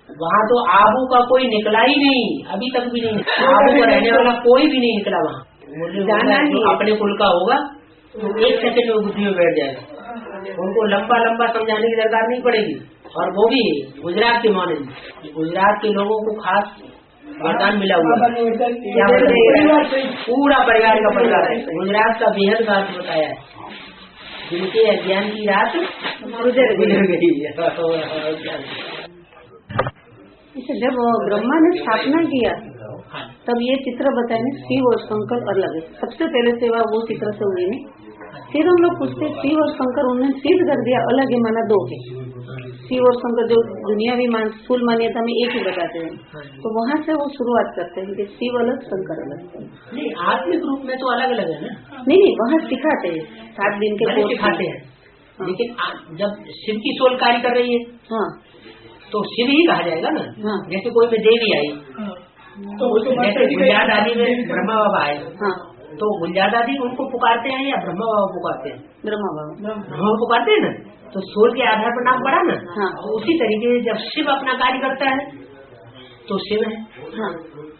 वहाँ तो आबू का कोई निकला ही नहीं, अभी तक भी नहीं। आबू का रहने वाला कोई भी नहीं निकला वहाँ। जाना ही अपने कुल का होगा तो 1 सेकंड में बुद्धि में बैठ जाएगा। उनको लंबा लंबा समझाने की दरकार नहीं पड़ेगी। और वो भी गुजरात के माने, गुजरात के लोगों को खास वरदान मिला हुआ है। क्या पूरा परिवार का परिवार है। गुजरात का बेहद का अर्थ बताया है, जिनके अज्ञान की रात गुजर गई। जब ब्रह्मा ने स्थापना किया तब ये चित्र बताए शिव और शंकर अलग है। सबसे पहले सेवा वो चित्र से हुई नहीं। फिर हम लोग पूछते शिव और शंकर, उन्होंने सिद्ध कर दिया अलग है, माना 2 है। शिव और शंकर जो दुनियावी स्थूल मान्यता में एक ही बताते हैं, तो वहाँ से वो शुरुआत करते हैं कि शिव अलग शंकर अलग। नहीं, आत्मिक रूप में तो अलग अलग है ना। नहीं, वहाँ सिखाते हैं 7 दिन के कोर्स सिखाते हैं। लेकिन जब शिव की सोल कार्य कर रही है, हाँ, तो शिव ही कहा जाएगा ना। हाँ। जैसे कोई में देवी आई, तो जैसे गुलजार दादी में ब्रह्मा बाबा आए, हाँ, तो गुलजार दादी उनको पुकारते हैं या ब्रह्मा बाबा पुकारते हैं? ब्रह्मा बाबा पुकारते हैं ना। तो सोल के आधार पर नाम पड़ा ना। हाँ। तो उसी तरीके से जब शिव अपना कार्य करता है तो शिव है। हाँ।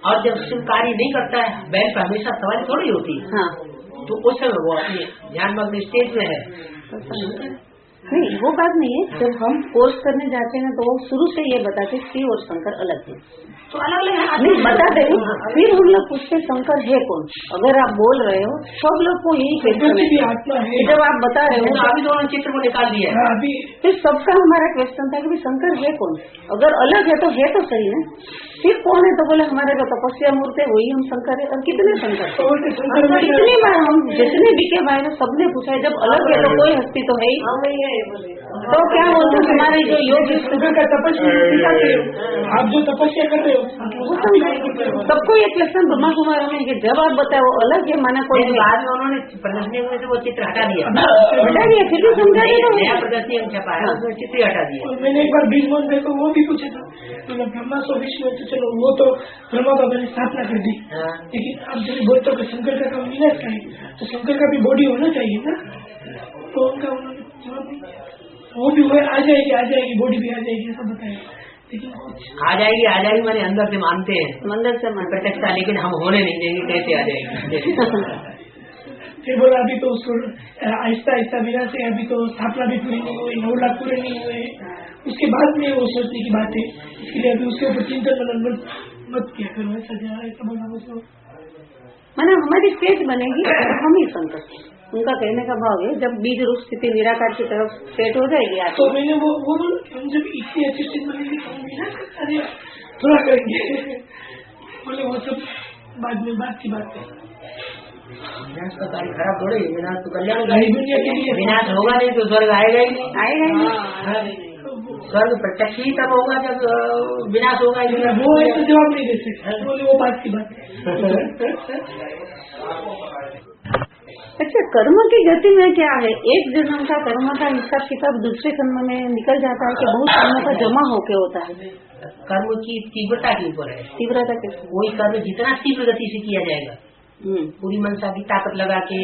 और जब शिव कार्य नहीं करता है, बैल पर हमेशा सवारी थोड़ी होती है। हाँ। तो उस समय वो अपने ध्यान मग्न स्टेज में है। नहीं, वो बात नहीं है। जब हम कोर्स करने जाते हैं तो वो शुरू से ये बताते शिव और शंकर अलग है, तो अलग अलग नहीं बताते हैं। फिर हम लोग पूछते शंकर है कौन। अगर आप बोल रहे हो सब लोग को यही क्वेश्चन है। जब आप बता रहे हो अभी दोनों चित्र को निकाल दिया है। अभी फिर सबका हमारा क्वेश्चन था कि शंकर है कौन। अगर अलग है तो सही है। फिर कौन है तो बोले हमारे जो तपस्या मूर्ति वही हम शंकर है। और कितने शंकर इतनी बार हम जितने भी के भाई सबने पूछा है, जब अलग है तो कोई हस्ती तो है ही। तो क्या बोलते हैं हमारे जो योग का तपस्या, आप जो तपस्या कर रहे हो सबको ये क्वेश्चन ब्रह्मा कुमार में कि जब आप बताए वो अलग है, माना कोई बाद में उन्होंने प्रदर्शनी में से वो चित्र हटा दिया, फिर भी समझा नया प्रदर्शनी छपाया, उसमें चित्र हटा दिया। मैंने एक बार बीज मोहन भाई को वो भी पूछा था, तो ब्रह्मा सो विष्णु, तो चलो वो तो ब्रह्मा बाबा ने स्थापना कर दी, लेकिन आप जब बोलते हो शंकर का काम विनाश का है तो शंकर का भी बॉडी होना चाहिए ना। तो उनका वो भी हुए आ जाएगी बॉडी भी आ जाएगी ऐसा बताया। लेकिन आ जाएगी मैंने अंदर से मानते हैं, मंदिर से प्रत्यक्षता, लेकिन हम होने नहीं देंगे, कैसे आ जाएगी। फिर बोला अभी तो उसको आहिस्ता आहिस्ता विनाश है, अभी तो स्थापना भी पूरी नहीं हुई, 9 लाख पूरे नहीं हुए, उसके बाद में वो सोचने की बात है। इसलिए अभी उसके ऊपर चिंतन मत किया करो, ऐसा बोला उसको। मैंने हमारी स्टेज बनेगी हम ही संकट। उनका कहने का भाव है जब बीज रूप स्थिति निराकार की तरफ सेट हो जाएगी तो मैंने वो हम जब इतनी अच्छी स्थिति बनेगी तो हम विनाश थोड़ा करेंगे। बोले वो सब बाद में बात की बात है। विनाश का कार्य खराब थोड़े, विनाश तो कल्याण का। विनाश होगा नहीं तो स्वर्ग आएगा ही नहीं। स्वर्ग प्रत्यक्ष ही तब होगा जब विनाश होगा। वो ऐसा जवाब नहीं दे सकते, बोले वो बात की बात है। अच्छा, कर्म की गति में क्या है, एक जन्म का कर्म का हिसाब किताब दूसरे कर्म में निकल जाता है कि बहुत कर्म का जमा होके होता है। कर्म की तीव्रता के ऊपर है। तीव्रता के कोई कर्म जितना तीव्र गति से किया जाएगा, पूरी मनसा की ताकत लगा के,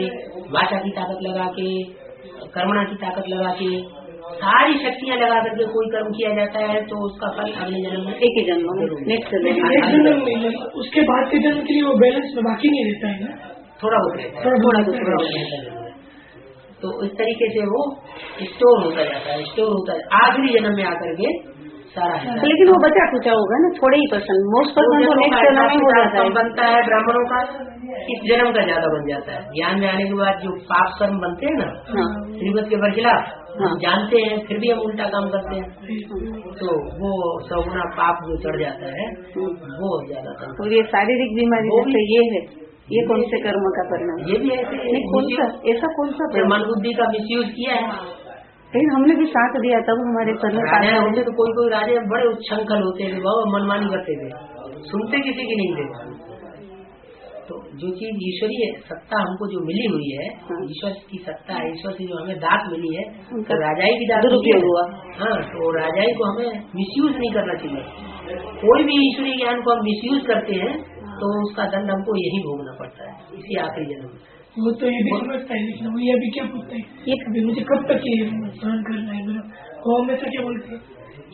वाचा की ताकत लगा के, कर्मणा की ताकत लगा के, सारी शक्तियाँ लगा करके कोई कर्म किया जाता है तो उसका फल अगले जन्म में, एक ही जन्म में, नेक्स्ट जन्म। उसके बाद के जन्म के लिए वो बैलेंस में बाकी नहीं रहता है ना, थोड़ा बहुत। तो इस तरीके से वो स्टोर होता जाता है, स्टोर होता है, आखिरी जन्म में आकर के सारा है। लेकिन वो बचा कुचा होगा ना, थोड़े ही %, मोस्ट % तो नेक्स्ट जन्म में हो जाता है। बनता है ब्राह्मणों का इस जन्म का ज्यादा बन जाता है। ज्ञान में आने के बाद जो पाप कर्म बनते हैं ना, श्रीमत के बरखिलाफ, जानते हैं फिर भी हम उल्टा काम करते हैं, तो वो 100 गुना पाप जो चढ़ जाता है वो ज्यादा। और ये शारीरिक बीमारी जैसे ये है, ये कौन से कर्म का परिणाम? ये भी ऐसे कौन सा ऐसा कौन सा मन बुद्धि का मिसयूज किया है। लेकिन हमने भी साथ दिया तब हमारे सर में राजा होते तो कोई राजे बड़े उच्छृंखल होते थे, बहुत मनमानी करते थे, सुनते किसी की नहीं थे। तो जो चीज ईश्वरीय सत्ता हमको जो मिली हुई है, ईश्वर की सत्ता है, ईश्वर से जो हमें दात मिली है, तो राजाई की दात दुरुपयोग हुआ। हाँ, तो राजाई को हमें मिसयूज नहीं करना चाहिए। कोई भी ईश्वरीय ज्ञान को हम मिसयूज करते हैं तो उसका दंड हमको यही भोगना पड़ता है इसी आखिरी जन्म में। वो तो ये भी समझता है, लेकिन वो ये भी क्या पूछता है, ये कभी मुझे कब तक ये सहन करना है। मेरा वो हमेशा क्या बोलते हैं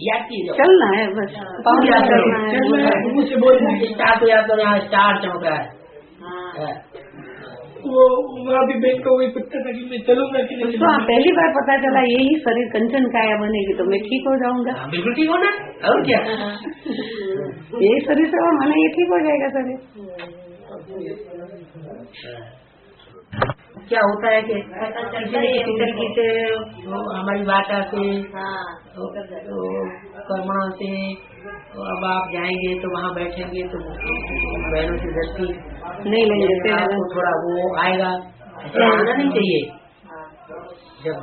याद कीजिए, चलना है बस, पाँव याद करो, चलना है। मुझसे बोलना है। स्टार को याद करो, यहाँ स्टार चमक रहा है। वो वहाँ भी बैंक को वही पूछता था कि मैं चलूंगा कि नहीं तो पहली बार पता चला यही शरीर कंचन काया बनेगी तो मैं ठीक हो जाऊंगा। बिल्कुल ठीक होना, और क्या। यही शरीर से और माना ये ठीक हो जाएगा शरीर। क्या होता है कि किसी न किसी तरीके से हमारी वाचा से, कर्मा से, अब आप जाएंगे तो वहाँ बैठेंगे तो बहनों की दृष्टि नहीं लेंगे तो थोड़ा वो आएगा, ऐसा आना नहीं चाहिए। जब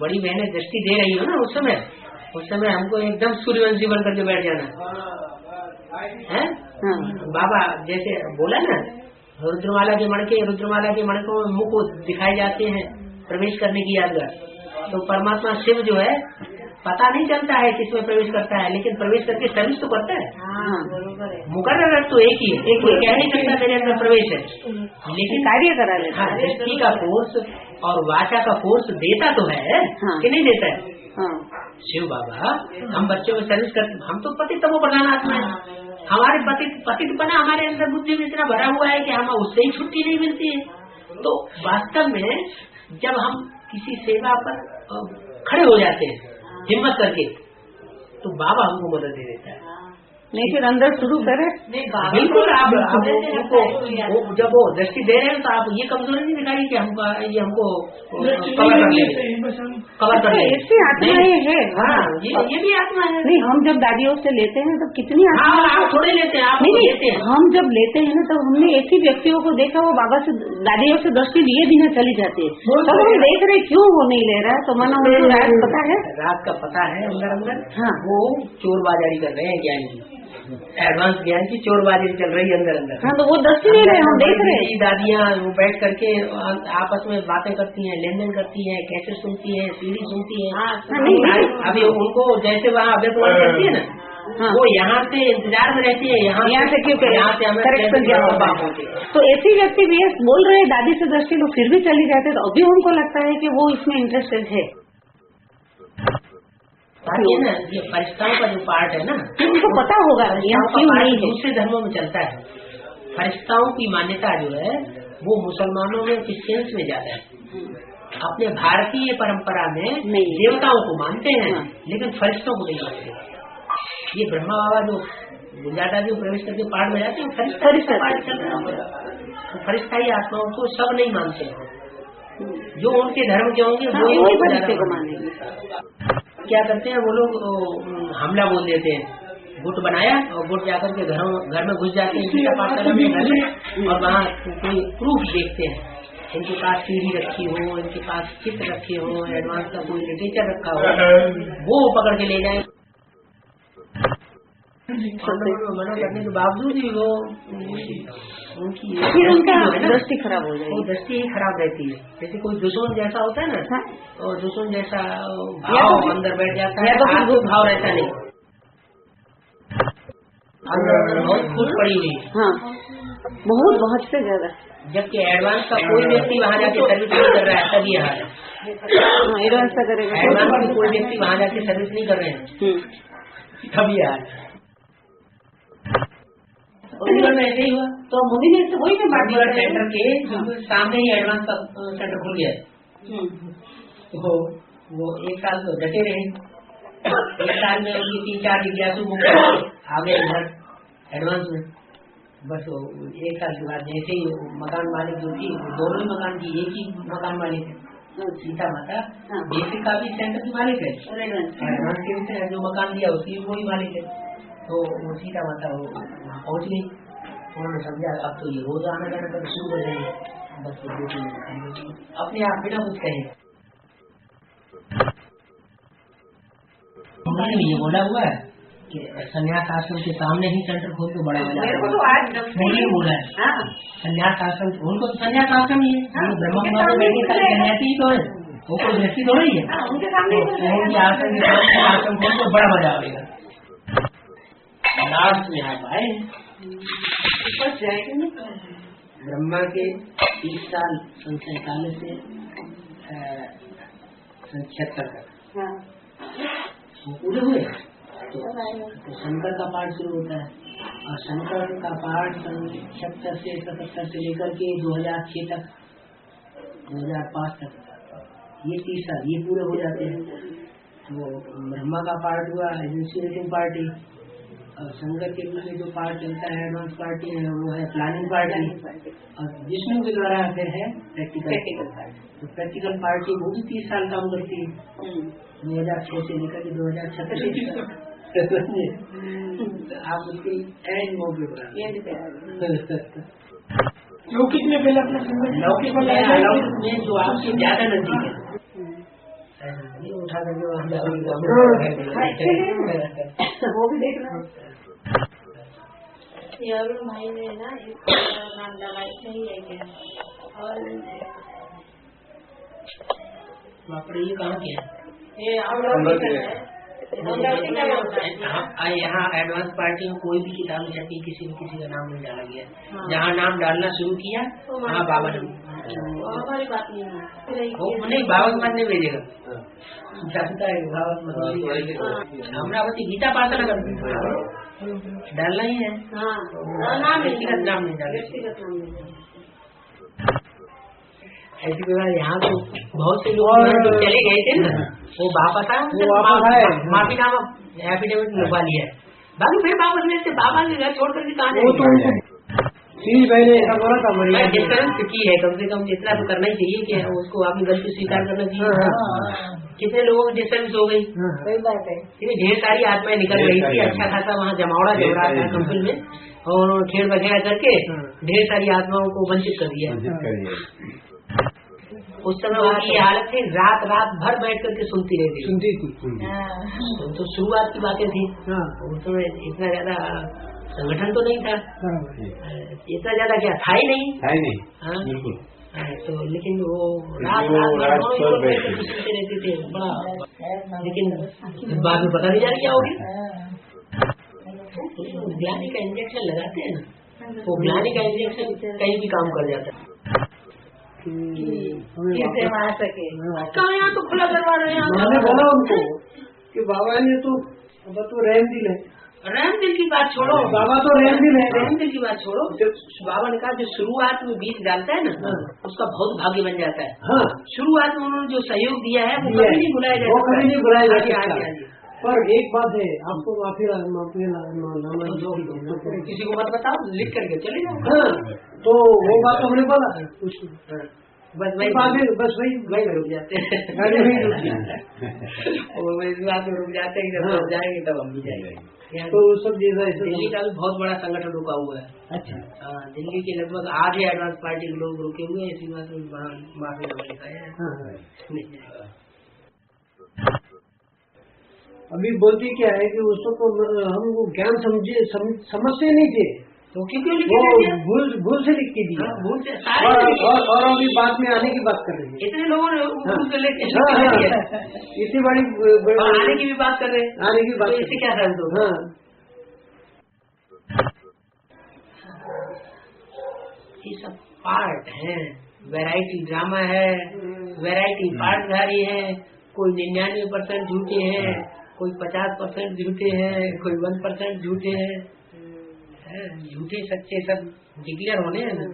बड़ी बहनें दृष्टि दे रही हो ना उस समय हमको एकदम सूर्यवंशी बन करके बैठ जाना है। बाबा जैसे बोला ना, रुद्रमाला के मणकों में मुख दिखाए जाते हैं प्रवेश करने की यादगार। तो परमात्मा शिव जो है पता नहीं चलता है किसमें प्रवेश करता है, लेकिन प्रवेश करके सर्विस तो करता है। मुकर्रर तो एक ही है, कोई कह नहीं सकता मेरे अंदर प्रवेश है, लेकिन कार्य करा लेता है। दृष्टि का फोर्स और वाचा का फोर्स देता तो है कि नहीं देता है। शिव बाबा हम बच्चों में सर्विस करते, हम तो पति तमो प्रधान आत्मा है। हमारे पति बना हमारे अंदर बुद्धि में इतना भरा हुआ है कि हम उससे ही छुट्टी नहीं मिलती है। तो वास्तव में जब हम किसी सेवा पर खड़े हो जाते हैं हिम्मत करके, तो बाबा हमको मदद दे देता है। नहीं फिर अंदर शुरू करे। बिल्कुल आप उनको जब वो दृष्टि दे रहे हैं तो आप ये कमजोरी नहीं दिखाई कि हमको ये हमको कवर कर लेंगे। ऐसी आत्माएं है। हाँ ये भी आत्मा है। नहीं हम जब दादियों से लेते हैं तो कितनी आत्मा आप थोड़े लेते हैं, आप लेते हैं। हम जब लेते हैं ना तब हमने ऐसी व्यक्तियों को देखा वो बाबा से दादियों से दृष्टि लिए बिना चली जाती है। तब हम देख रहे क्यों वो नहीं ले रहा है, तो मानो उनको रात पता है, रात का पता है अंदर। हाँ वो चोर बाजारी कर रहे हैं ज्ञान की, एडवांस ज्ञान की चोरबाजी चल रही है अंदर। हाँ तो वो दृष्टि नहीं रहे, हम देख रहे हैं। दादियाँ वो बैठ करके आपस में बातें करती हैं, लेन देन करती हैं, कैसे सुनती है, सीढ़ी सुनती है। अभी उनको जैसे वहाँ अभ्यर्थवान करती है ना, वो यहाँ से इंतजार में रहती है, यहाँ से क्यों यहाँ से हमें करेक्शन क्या होगा। तो ऐसी व्यक्ति भी बोल रहे हैं दादी से दृष्टि लोग फिर भी चली जाते, तो अभी उनको लगता है कि वो इसमें इंटरेस्टेड है। ये ना ये फरिश्ताओं का जो पार्ट है ना, उनको पता होगा दूसरे धर्मों में चलता है। फरिश्ताओं की मान्यता जो है वो मुसलमानों में क्रिश्चियंस में ज्यादा है। अपने भारतीय परंपरा में देवताओं को मानते हैं, लेकिन फरिश्तों को नहीं मानते। ये ब्रह्मा बाबा जो गुंजाता जी प्रवेश करके पाठ में जाते हैं, फरिश्ता पाठ चल रहा है। फरिश्ताई आत्माओं को सब नहीं मानते हैं, जो उनके धर्म के होंगे वो फरिश्ते को मानेंगे। क्या करते हैं वो लोग, हमला बोल देते हैं, गुट बनाया और गुट जाकर के घर में घुस जाते हैं गीता पाठ करने में, और वहाँ कोई प्रूफ देखते हैं, इनके पास सीढ़ी रखी हो, इनके पास चित्र रखे हो, एडवांस का कोई लिटरेचर रखा हो, वो पकड़ के ले जाए। मना करने के बावजूद भी वो उनकी दृष्टि खराब हो जाएगी। वो दृष्टि ही खराब रहती है। जैसे कोई दुश्मन जैसा होता है ना, और दुश्मन जैसा भाव अंदर बैठ जाता है, तो भाव रहता नहीं, अंदर बहुत फूट पड़ी हुई। हाँ बहुत से ज्यादा। जबकि एडवांस का कोई व्यक्ति वहाँ जाके सर्विस नहीं कर रहा है, तब ये हाल है। एडवांस का करेगा, एडवांस में कोई व्यक्ति वहाँ जाके सर्विस नहीं कर रहे हैं, तब ये हाल है। ऐसे ही हुआ तो मोदी ने इससे वही बात सेंटर के सामने ही एडवांस का सेंटर खुल गया। वो एक साल तो डटे रहे, एक साल में उनकी 3-4 जिज्ञासु आ गए इधर एडवांस में। बस वो एक साल के बाद जैसे ही मकान मालिक जो थी, दोनों ही मकान की, एक ही मकान मालिक है सीता माता, बेसिक का भी सेंटर की मालिक है, एडवांस के जो मकान दिया उसकी वही मालिक है। तो वो सीता माता वहाँ पहुँच गई, उन्होंने समझा अब तो ये रोज आना जाना कर शुरू हो जाएंगे, बस अपने आप बिना कुछ कहे। उन्होंने भी ये बोला हुआ है कि संन्यास आश्रम के सामने ही सेंटर खोल के बड़ा मजा बोला है। संन्यास आश्रम उनको तो संन्यास आश्रम ही है, ब्रह्मा कुमार सन्यासी ही तो है, वो कोई व्यक्ति थोड़ा ही है। उनके आश्रम के सामने आश्रम खोल के बड़ा मजा आएगा। लास्ट में आप आए ब्रह्मा के 30 साल 47 से 76 तक वो पूरे हुए तो शंकर का पाठ शुरू होता है और शंकर का पाठ 70 से 77 से लेकर के 2006 तक 2005 तक ये 30 साल ये पूरे हो जाते हैं। वो ब्रह्मा का पार्ट हुआ इनिशिएटिंग पार्टी और शंकर के पीछे जो पार्ट चलता है एडवांस पार्टी है वो है प्लानिंग पार्टी और विष्णु के द्वारा फिर है प्रैक्टिकल पार्टी। तो प्रैक्टिकल पार्टी वो भी 30 साल काम करती है 2006 से लेकर के 2036 आप उसकी एंड लौकिक में पहले अपना लौकिक में जो आपसे ज्यादा नजदीक है उठा करके वो भी देख रहा हूँ। अरुण भाई ने ना इसका नाम डाला सही है क्या? और ये कहाँ के है? ये यहाँ एडवांस पार्टी में कोई भी किताब छपी किसी का नाम नहीं डाला गया। जहाँ नाम डालना शुरू किया वहाँ बाबा ने हमारी बात नहीं है नहीं बाबा मत नहीं भेजेगा जानता है बाबा अमरावती गीता पाठशाला कर डालना ही है। व्यक्तिगत नाम नहीं डालना। ऐसी बात यहाँ तो बहुत से लोग जो चले गए थे ना वो वापस आए माफी नामा एफिडेविट लगवा लिया है बाकी फिर वापस लेते बाबा के घर छोड़ करके कहाँ जाएंगे। डिफरेंस की है कम से कम इतना तो करना ही चाहिए कि उसको आपकी गलती स्वीकार करना चाहिए। कितने लोगों की डिस्टर्बेंस हो गई सही बात है। ढेर सारी आत्माएं निकल रही थी अच्छा खासा वहाँ जमावड़ा जम रहा था कंपनी में और खेल वगैरह करके ढेर सारी आत्माओं को वंचित कर दिया। उस समय उनकी हालत थी रात भर बैठ करके सुनती थी। तो शुरुआत की बातें थी उस समय इतना ज्यादा संगठन तो नहीं था इतना ज्यादा क्या था ही नहीं बिल्कुल। तो लेकिन वो रात सुनते रहते थे बड़ा लेकिन बाद में पता नहीं जा क्या होगी। ग्लानी का इंजेक्शन लगाते हैं ना वो ग्लानी का इंजेक्शन कहीं भी काम कर जाता है। कहाँ यहाँ तो खुला करवा रहे हैं। मैंने बोला उनको कि बाबा ने तो रहम दिल है। रहम दिल की बात छोड़ो बाबा तो रहम दिल है। रहम दिल की बात छोड़ो बाबा ने कहा जो शुरुआत में बीज डालता है ना उसका बहुत भाग्य बन जाता है। शुरुआत में उन्होंने जो सहयोग दिया है वो कभी नहीं बुलाया जाता। पर एक बात है आपको माफी किसी को मत बताओ लिख करके चले जाओ। तो वो बात तो हमने बोला बस वही रुक जाते हैं वो इस बात में रुक जाते हैं जब जाएंगे तब हम भी जाएंगे। तो सब जैसा दिल्ली का भी बहुत बड़ा संगठन रुका हुआ है। अच्छा दिल्ली के लगभग आधे एडवांस पार्टी के लोग रुके हुए हैं इसी बात में माफी लिखा है। अभी बोलती क्या है कि उसको तो हम वो ज्ञान समझते नहीं थे तो क्यों भूल से लिख के दिया भूल से और अभी बाद में आने की बात कर रहे हैं। इतने लोगों ने इतनी बड़ी आने की भी बात कर रहे हैं आने की बात इससे क्या समझ दो। ये सब पार्ट है वैरायटी ड्रामा है वैरायटी पार्टधारी है। कोई 99% झूठे हैं कोई 50% झूठे हैं कोई 1% झूठे हैं। झूठे सच्चे सब डिक्लेयर होने हैं ना।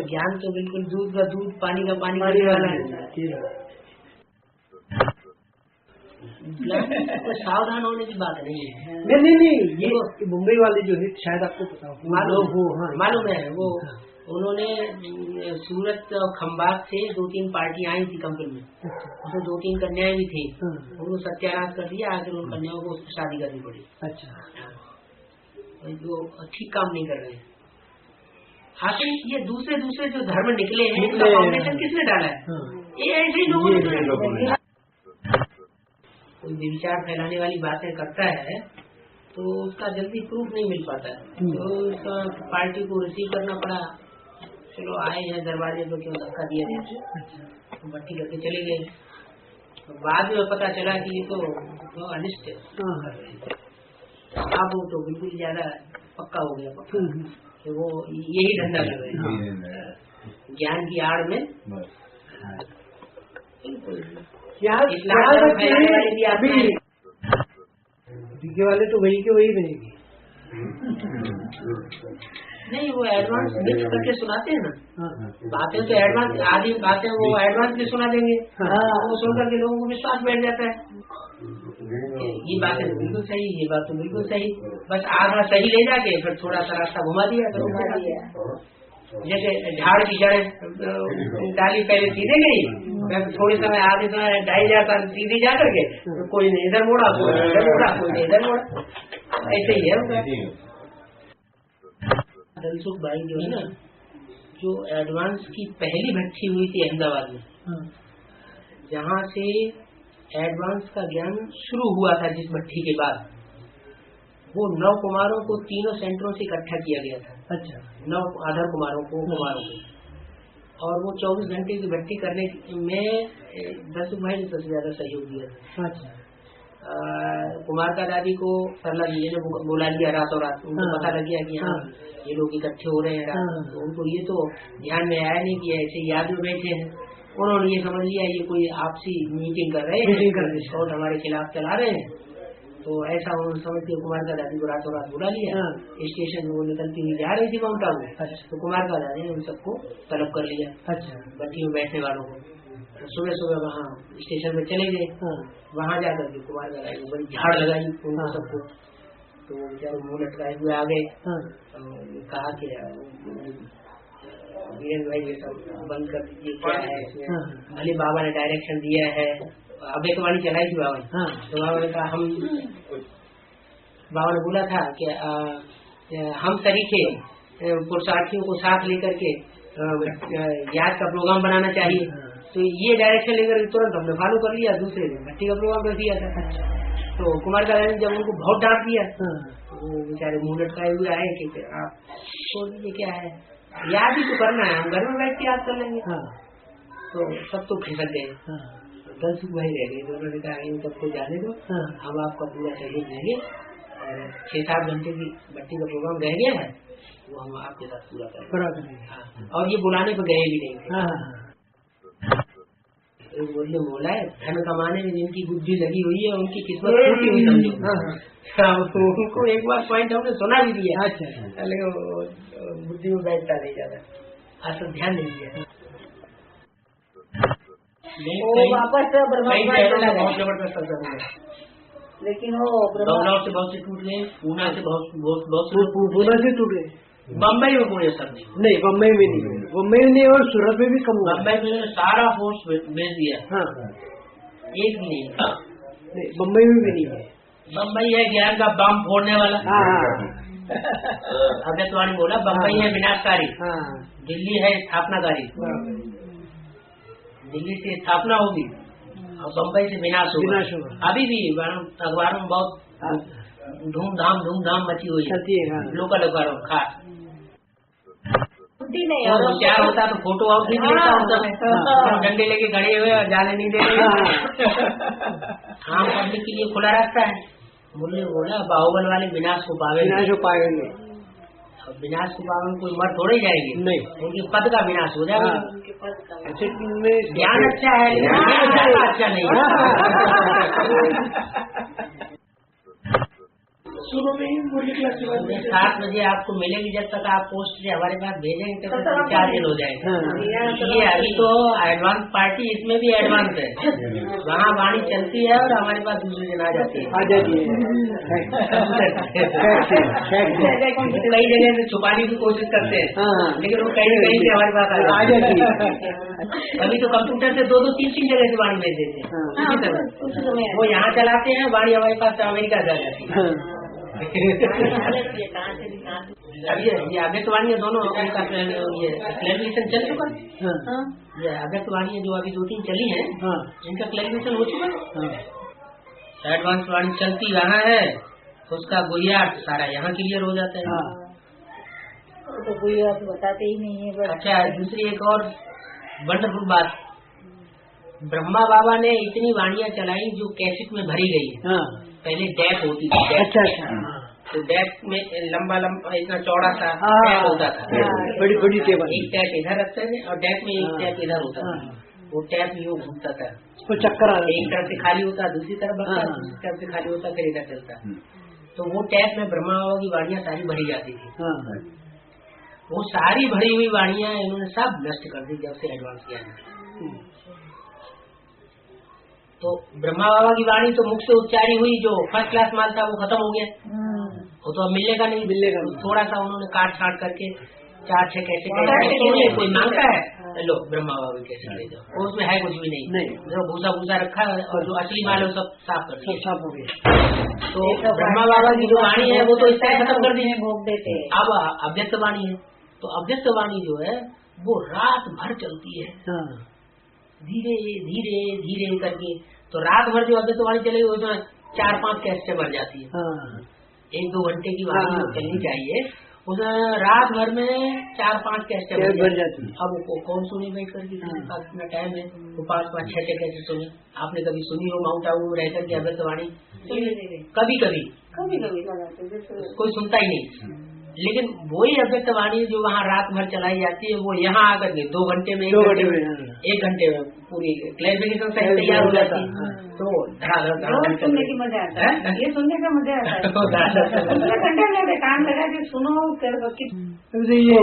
ज्ञान तो बिल्कुल दूध का दूध पानी का पानी वाला है। तो सावधान होने की बात नहीं है। नहीं ये मुंबई वाले जो है शायद आपको पता हो मालूम है वो उन्होंने सूरत और खंबात से 2-3 पार्टियां आई थी कंपनी में उसमें 2-3 कन्याएं भी थी उनको सत्यानाश कर दिया आखिर उन कन्याओं को शादी करनी पड़ी। अच्छा जो ठीक काम नहीं कर रहे आखिर ये दूसरे जो धर्म निकले हैं इनका फाउंडेशन किसने डाला है ये ऐसे ही लोगों ने। कोई विचार फैलाने वाली बातें करता है तो उसका जल्दी प्रूफ नहीं मिल पाता है तो उसका पार्टी को रिसीव करना पड़ा। चलो आए हैं दरवाजे पे क्यों धक्का दिया गया भट्टी करके चले गए। तो बाद में पता चला कि ये तो अनिष्ट है। अब वो तो बिल्कुल ज्यादा पक्का हो गया कि वो यही धंधा कर रहे हैं ज्ञान की आड़ में। बिल्कुल इस्लाम धर्म फैलाने वाले भी आते हैं। डीके वाले तो वही के वही बनेगी। नहीं, वो एडवांस मिक्स करके सुनाते हैं ना, बातें तो एडवांस, आधी बातें वो एडवांस भी सुना देंगे, वो सुन करके लोगों को विश्वास बैठ जाता है। ये बात है बिल्कुल सही, ये बात तो बिल्कुल सही, बस आधा सही ले जाके फिर थोड़ा सा रास्ता घुमा दिया। जैसे झाड़ की जड़ें डाली पहले सीधे गई, फिर थोड़े समय आधे समय ढाई जाता सीधी जा करके, तो कोई ने इधर मोड़ा, कोई ने इधर मोड़ा, कोई ने इधर मोड़ा, ऐसे ही है। धनसुख भाई जो है ना, जो एडवांस की पहली भट्टी हुई थी अहमदाबाद में, जहाँ से एडवांस का ज्ञान शुरू हुआ था, जिस भट्टी के बाद वो 9 कुमारों को तीनों सेंटरों से इकट्ठा किया गया था। अच्छा। 9 आधार कुमारों को, और वो 24 घंटे की भट्टी करने में धनसुख भाई ने सबसे ज्यादा सहयोग दिया था। अच्छा। कुमार का दादी को सरला जी ने बुला लिया रातों रात, उनको पता लग गया कि हाँ ये लोग इकट्ठे हो रहे हैं रात, तो उनको ये तो ध्यान में आया नहीं कि ऐसे याद में बैठे हैं। उन्होंने ये समझ लिया ये कोई आपसी मीटिंग कर रहे हैं, स्काउट हमारे खिलाफ चला रहे हैं, तो ऐसा उन्होंने समझ के कुमार का दादी को रातों रात बुला लिया। स्टेशन में वो निकलती हुई जा रही थी माउंट आबू, तो कुमार का दादी ने उन सबको तलब कर लिया। अच्छा। भट्टी में बैठने वालों को सुबह सुबह वहाँ स्टेशन में चले गए। वहाँ जाकर के कुमार का दादी बड़ी झाड़ लगाई उनको सबको, तो वो बेचारे मुँह लटकाए हुए आ गए। कहा कि वीरेंद्र भाई ये सब बंद कर दीजिए, क्या है इसमें, भले बाबा ने डायरेक्शन दिया है, अभ्यकवाणी चलाई थी बाबा ने, तो बाबा ने कहा बाबा ने बोला था कि हम तरीके पुरुषार्थियों को साथ लेकर के याद का प्रोग्राम बनाना चाहिए, तो ये डायरेक्शन लेकर तुरंत हमने फॉलो कर लिया, दूसरे दिन भट्टी का प्रोग्राम कर दिया था। तो कुमार का जब उनको बहुत डांट दिया, वो बेचारे मुँह लटकाए हुए आए कि आप छोड़ दीजिए, क्या है याद ही तो करना है, हम घर में बैठ के याद कर लेंगे। तो सब तो खिसक गए, धनसुख भाई रह गए, तो उन्होंने कहा इन सबको जाने दो, हम आपका पूरा सहयोग देंगे, और 6-7 घंटे की भट्टी का प्रोग्राम रह गया है वो हम आपके साथ पूरा करेंगे। और ये बुलाने पर गए भी नहीं थे। बोलिए मोला है, धन कमाने में जिनकी बुद्धि लगी हुई है उनकी किस्मत टूटी हुई समझो। उनको एक बार पॉइंट हमने सुना भी दिया, लेकिन बुद्धि में बैठता नहीं ज्यादा, असल ध्यान नहीं दिया। वापस बहुत जबरदस्त असर हुआ, लेकिन वो बंगलौर से बहुत से टूट गए, पूना से बहुत से टूट गए, बम्बई में कोई असर नहीं, बम्बई में नहीं, बम्बई में नहीं, और सूरत में भी कम हुआ। बम्बई में सारा फोर्स भेज दिया, एक भी नहीं, बम्बई में भी नहीं है। बम्बई है ज्ञान का बम फोड़ने वाला, अभ्यकवाणी बोला, बम्बई है विनाशकारी, दिल्ली है स्थापनाकारी, दिल्ली से स्थापना होगी और बम्बई से विनाश होगा। अभी भी अखबारों में बहुत धूमधाम मची हुई है, लोकल अखबारों खास विचार होता तो फोटो आउट भी देता होता है, डंडे लेके खड़े हुए और जाने नहीं दे रहे। आम पब्लिक के लिए खुला रास्ता है। बोला बाहुबल वाले विनाश को पावेंगे, विनाश को पावेंगे, कोई मर थोड़े जाएंगे, नहीं, उनके पद का विनाश हो जाएगा। ज्ञान अच्छा है लेकिन अच्छा नहीं है। शुरू में ही मुरली क्लास 7 बजे आपको मिलेगी, जब तक आप पोस्ट से हमारे पास भेजेंगे तब तक 4 दिन हो जाएगा। ये अभी तो एडवांस पार्टी, इसमें भी एडवांस है, वहाँ वाणी चलती है और हमारे पास दूसरे दिन आ जाती है। कई जगह से छुपाने की कोशिश करते हैं, लेकिन वो कहीं कहीं से हमारे पास आ जाती है। अभी तो कंप्यूटर से 2-3 जगह से वाणी भेज देते हैं, वो यहाँ चलाते हैं, वाणी हमारे पास अमेरिका से आ जाती है। अब ये अभ्यकवाणी दोनों उनका ये क्लैरिफिकेशन चल चुका है। ये अभ्यकवाणी जो अभी 2-3 चली हैं, इनका क्लैरिफिकेशन हो चुका है। एडवांस वाणी चलती यहाँ है, उसका गुहियाट सारा यहाँ क्लियर हो जाता है। तो गुहियाट बताते ही नहीं है। अच्छा, दूसरी एक और वंडरफुल बात, ब्रह्मा बाबा ने इतनी वाणियाँ चलाई जो कैसेट में भरी गई है। पहले डेक होती थी, अच्छा, तो डेक में लंबा इतना चौड़ा सा टैप होता था, बड़ी टेबल, एक टैप इधर रखते थे और डेक में एक टैप इधर होता था। वो टैप यूँ घूमता था, तो चक्कर आ एक तरफ से खाली होता, दूसरी तरफ बढ़ता, दूसरी तरफ से खाली होता, फिर इधर चलता। तो वो टैप में ब्रह्मा बाबा की वाणियाँ सारी भरी जाती थी। वो सारी भरी हुई वाणियाँ इन्होंने सब नष्ट कर दी जब से एडवांस किया है। तो ब्रह्मा बाबा की वाणी तो मुख से उच्चारी हुई, जो फर्स्ट क्लास माल था वो खत्म हो गया, वो तो अब मिलेगा नहीं। थोड़ा सा उन्होंने काट छाट करके 4-6 कैसे कोई मांगता है लो ब्रह्मा बाबा कैसे ले जाओ, और उसमें है कुछ भी नहीं, जो भूसा भूसा रखा है और जो असली माल है सब साफ कर दिया, साफ हो गया। तो ब्रह्मा बाबा की जो वाणी है वो तो इस तरह खत्म कर दी, भोग देते। अब अव्यक्त वाणी है, तो अव्यक्त वाणी जो है वो रात भर चलती है, धीरे धीरे धीरे करके। तो रात भर जो अव्यक्त वाणी चलेगी उसमें 4-5 कैसे भर जाती है। 1-2 घंटे की वाणी चलनी चाहिए, उसमें रात भर में 4-5 कैसे भर जाती है। अब वो कौन सुने बैठ करके, इतना टाइम है वो 5-5-6 कैसे सुने। आपने कभी सुनी हो माउंट आबू में रहकर के अव्यक्त वाणी? कभी कभी कोई सुनता ही नहीं। लेकिन वही अव्यक्त वाणी जो वहाँ रात भर चलाई जाती है वो यहाँ आकर के 2 घंटे में 1 घंटे में पूरी क्लैरिफिकेशन सही तैयार हो जाती है। तो सुनने की मजा आता है, ये सुनने का मजा आता है। घंटे कान लगा के सुनो, ये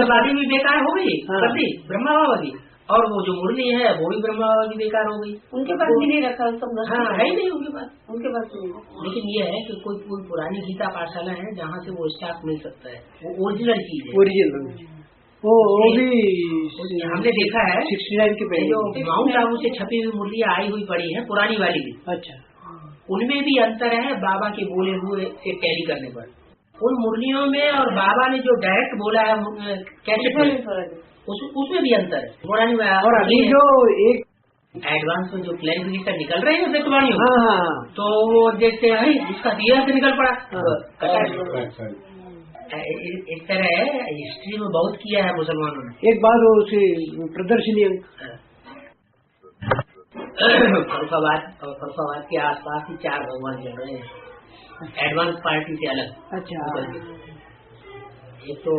वाणी भी बेकार हो गई कभी ब्रह्मा बाबा की, और वो जो मुरली है वो भी ब्रह्मा बाबा की बेकार हो गई। उनके पास भी नहीं रखा, हाँ है ही नहीं उनके पास नहीं। लेकिन ये है कि कोई पुरानी गीता पाठशाला है जहाँ से वो स्टाफ मिल सकता है, वो ओरिजिनल चीज है, ओरिजिनल वो भी हमने देखा है 69 के पहले जो माउंट आबू से छपी हुई मुरलियाँ आई हुई पड़ी है पुरानी वाली भी। अच्छा, उनमें भी अंतर है बाबा के बोले हुए से टैली करने पर। उन मुरलियों में और बाबा ने जो डायरेक्ट बोला है कैसे उसमें भी अंतर है पुरानी में। और अभी जो एक एडवांस में जो क्लैरिफिकेशन निकल रहे हैं वाणियों, तो वो देखते हैं इसका दिया से निकल पड़ा। इस तरह हिस्ट्री में बहुत किया है मुसलमानों ने। एक बार उसे प्रदर्शनी फरुखाबाद के आसपास ही 4 भगवान चल रहे हैं एडवांस पार्टी से अलग। अच्छा, एक तो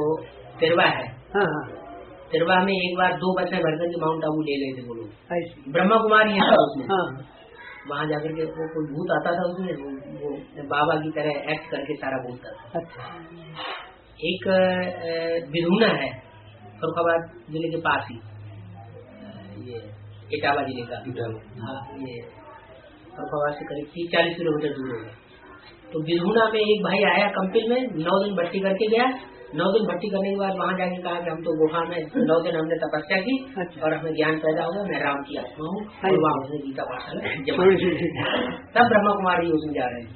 तिरवा है, तिरवा में एक बार 2 बसें भरकर के माउंट आबू ले गए थे वो लोग, ब्रह्मा कुमारी है उसमें। वहाँ जाकर के वो कोई भूत आता था उसमें, वो बाबा की तरह एक्ट करके सारा बोलता था। एक बिधुना है फरुखाबाद जिले के पास ही, ये इटावा जिले का, ये फरुखाबाद से करीब 30-40 किलोमीटर दूर होगा। तो बिधुना में एक भाई आया कंपिल में, 9 दिन भट्टी करके गया। 9 दिन भट्टी करने के बाद वहाँ जाके कहा कि हम तो गुफा में 9 दिन हमने तपस्या की और हमें ज्ञान पैदा हो गया, मैं राम की आत्मा हूँ, और वहाँ उसने गीता पाठशाला तब ब्रह्मा कुमारी उसमें जा रहे हैं।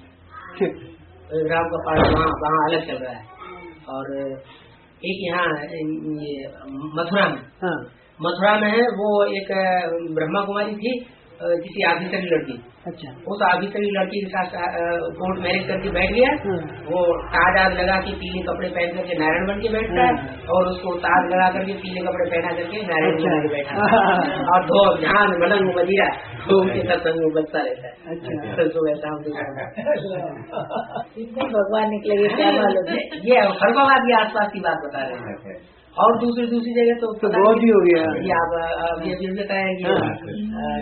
राम का पाठ वहाँ अलग चल रहा है। और एक यहाँ मथुरा में है, वो एक ब्रह्मा कुमारी थी किसी ऑफिसर की लड़की। अच्छा, उस ऑफिसर की लड़की के साथ कोर्ट मैरिज करके बैठ गया। वो ताज आग लगा के पीले कपड़े पहन करके नारायण बन के बैठता है, और उसको ताज लगा करके पीले कपड़े पहना करके नारायण बन के बैठा और धो ध्यान मलंग मदिरा तो उनके सत्संग में बचता रहता है। अच्छा, तो ऐसा भगवान निकले क्या मालूम। ये फरुखाबाद के आसपास की बात बता रहे हैं। और दूसरी जगह तो बहुत ही हो गया। ये आप अभी बताया कि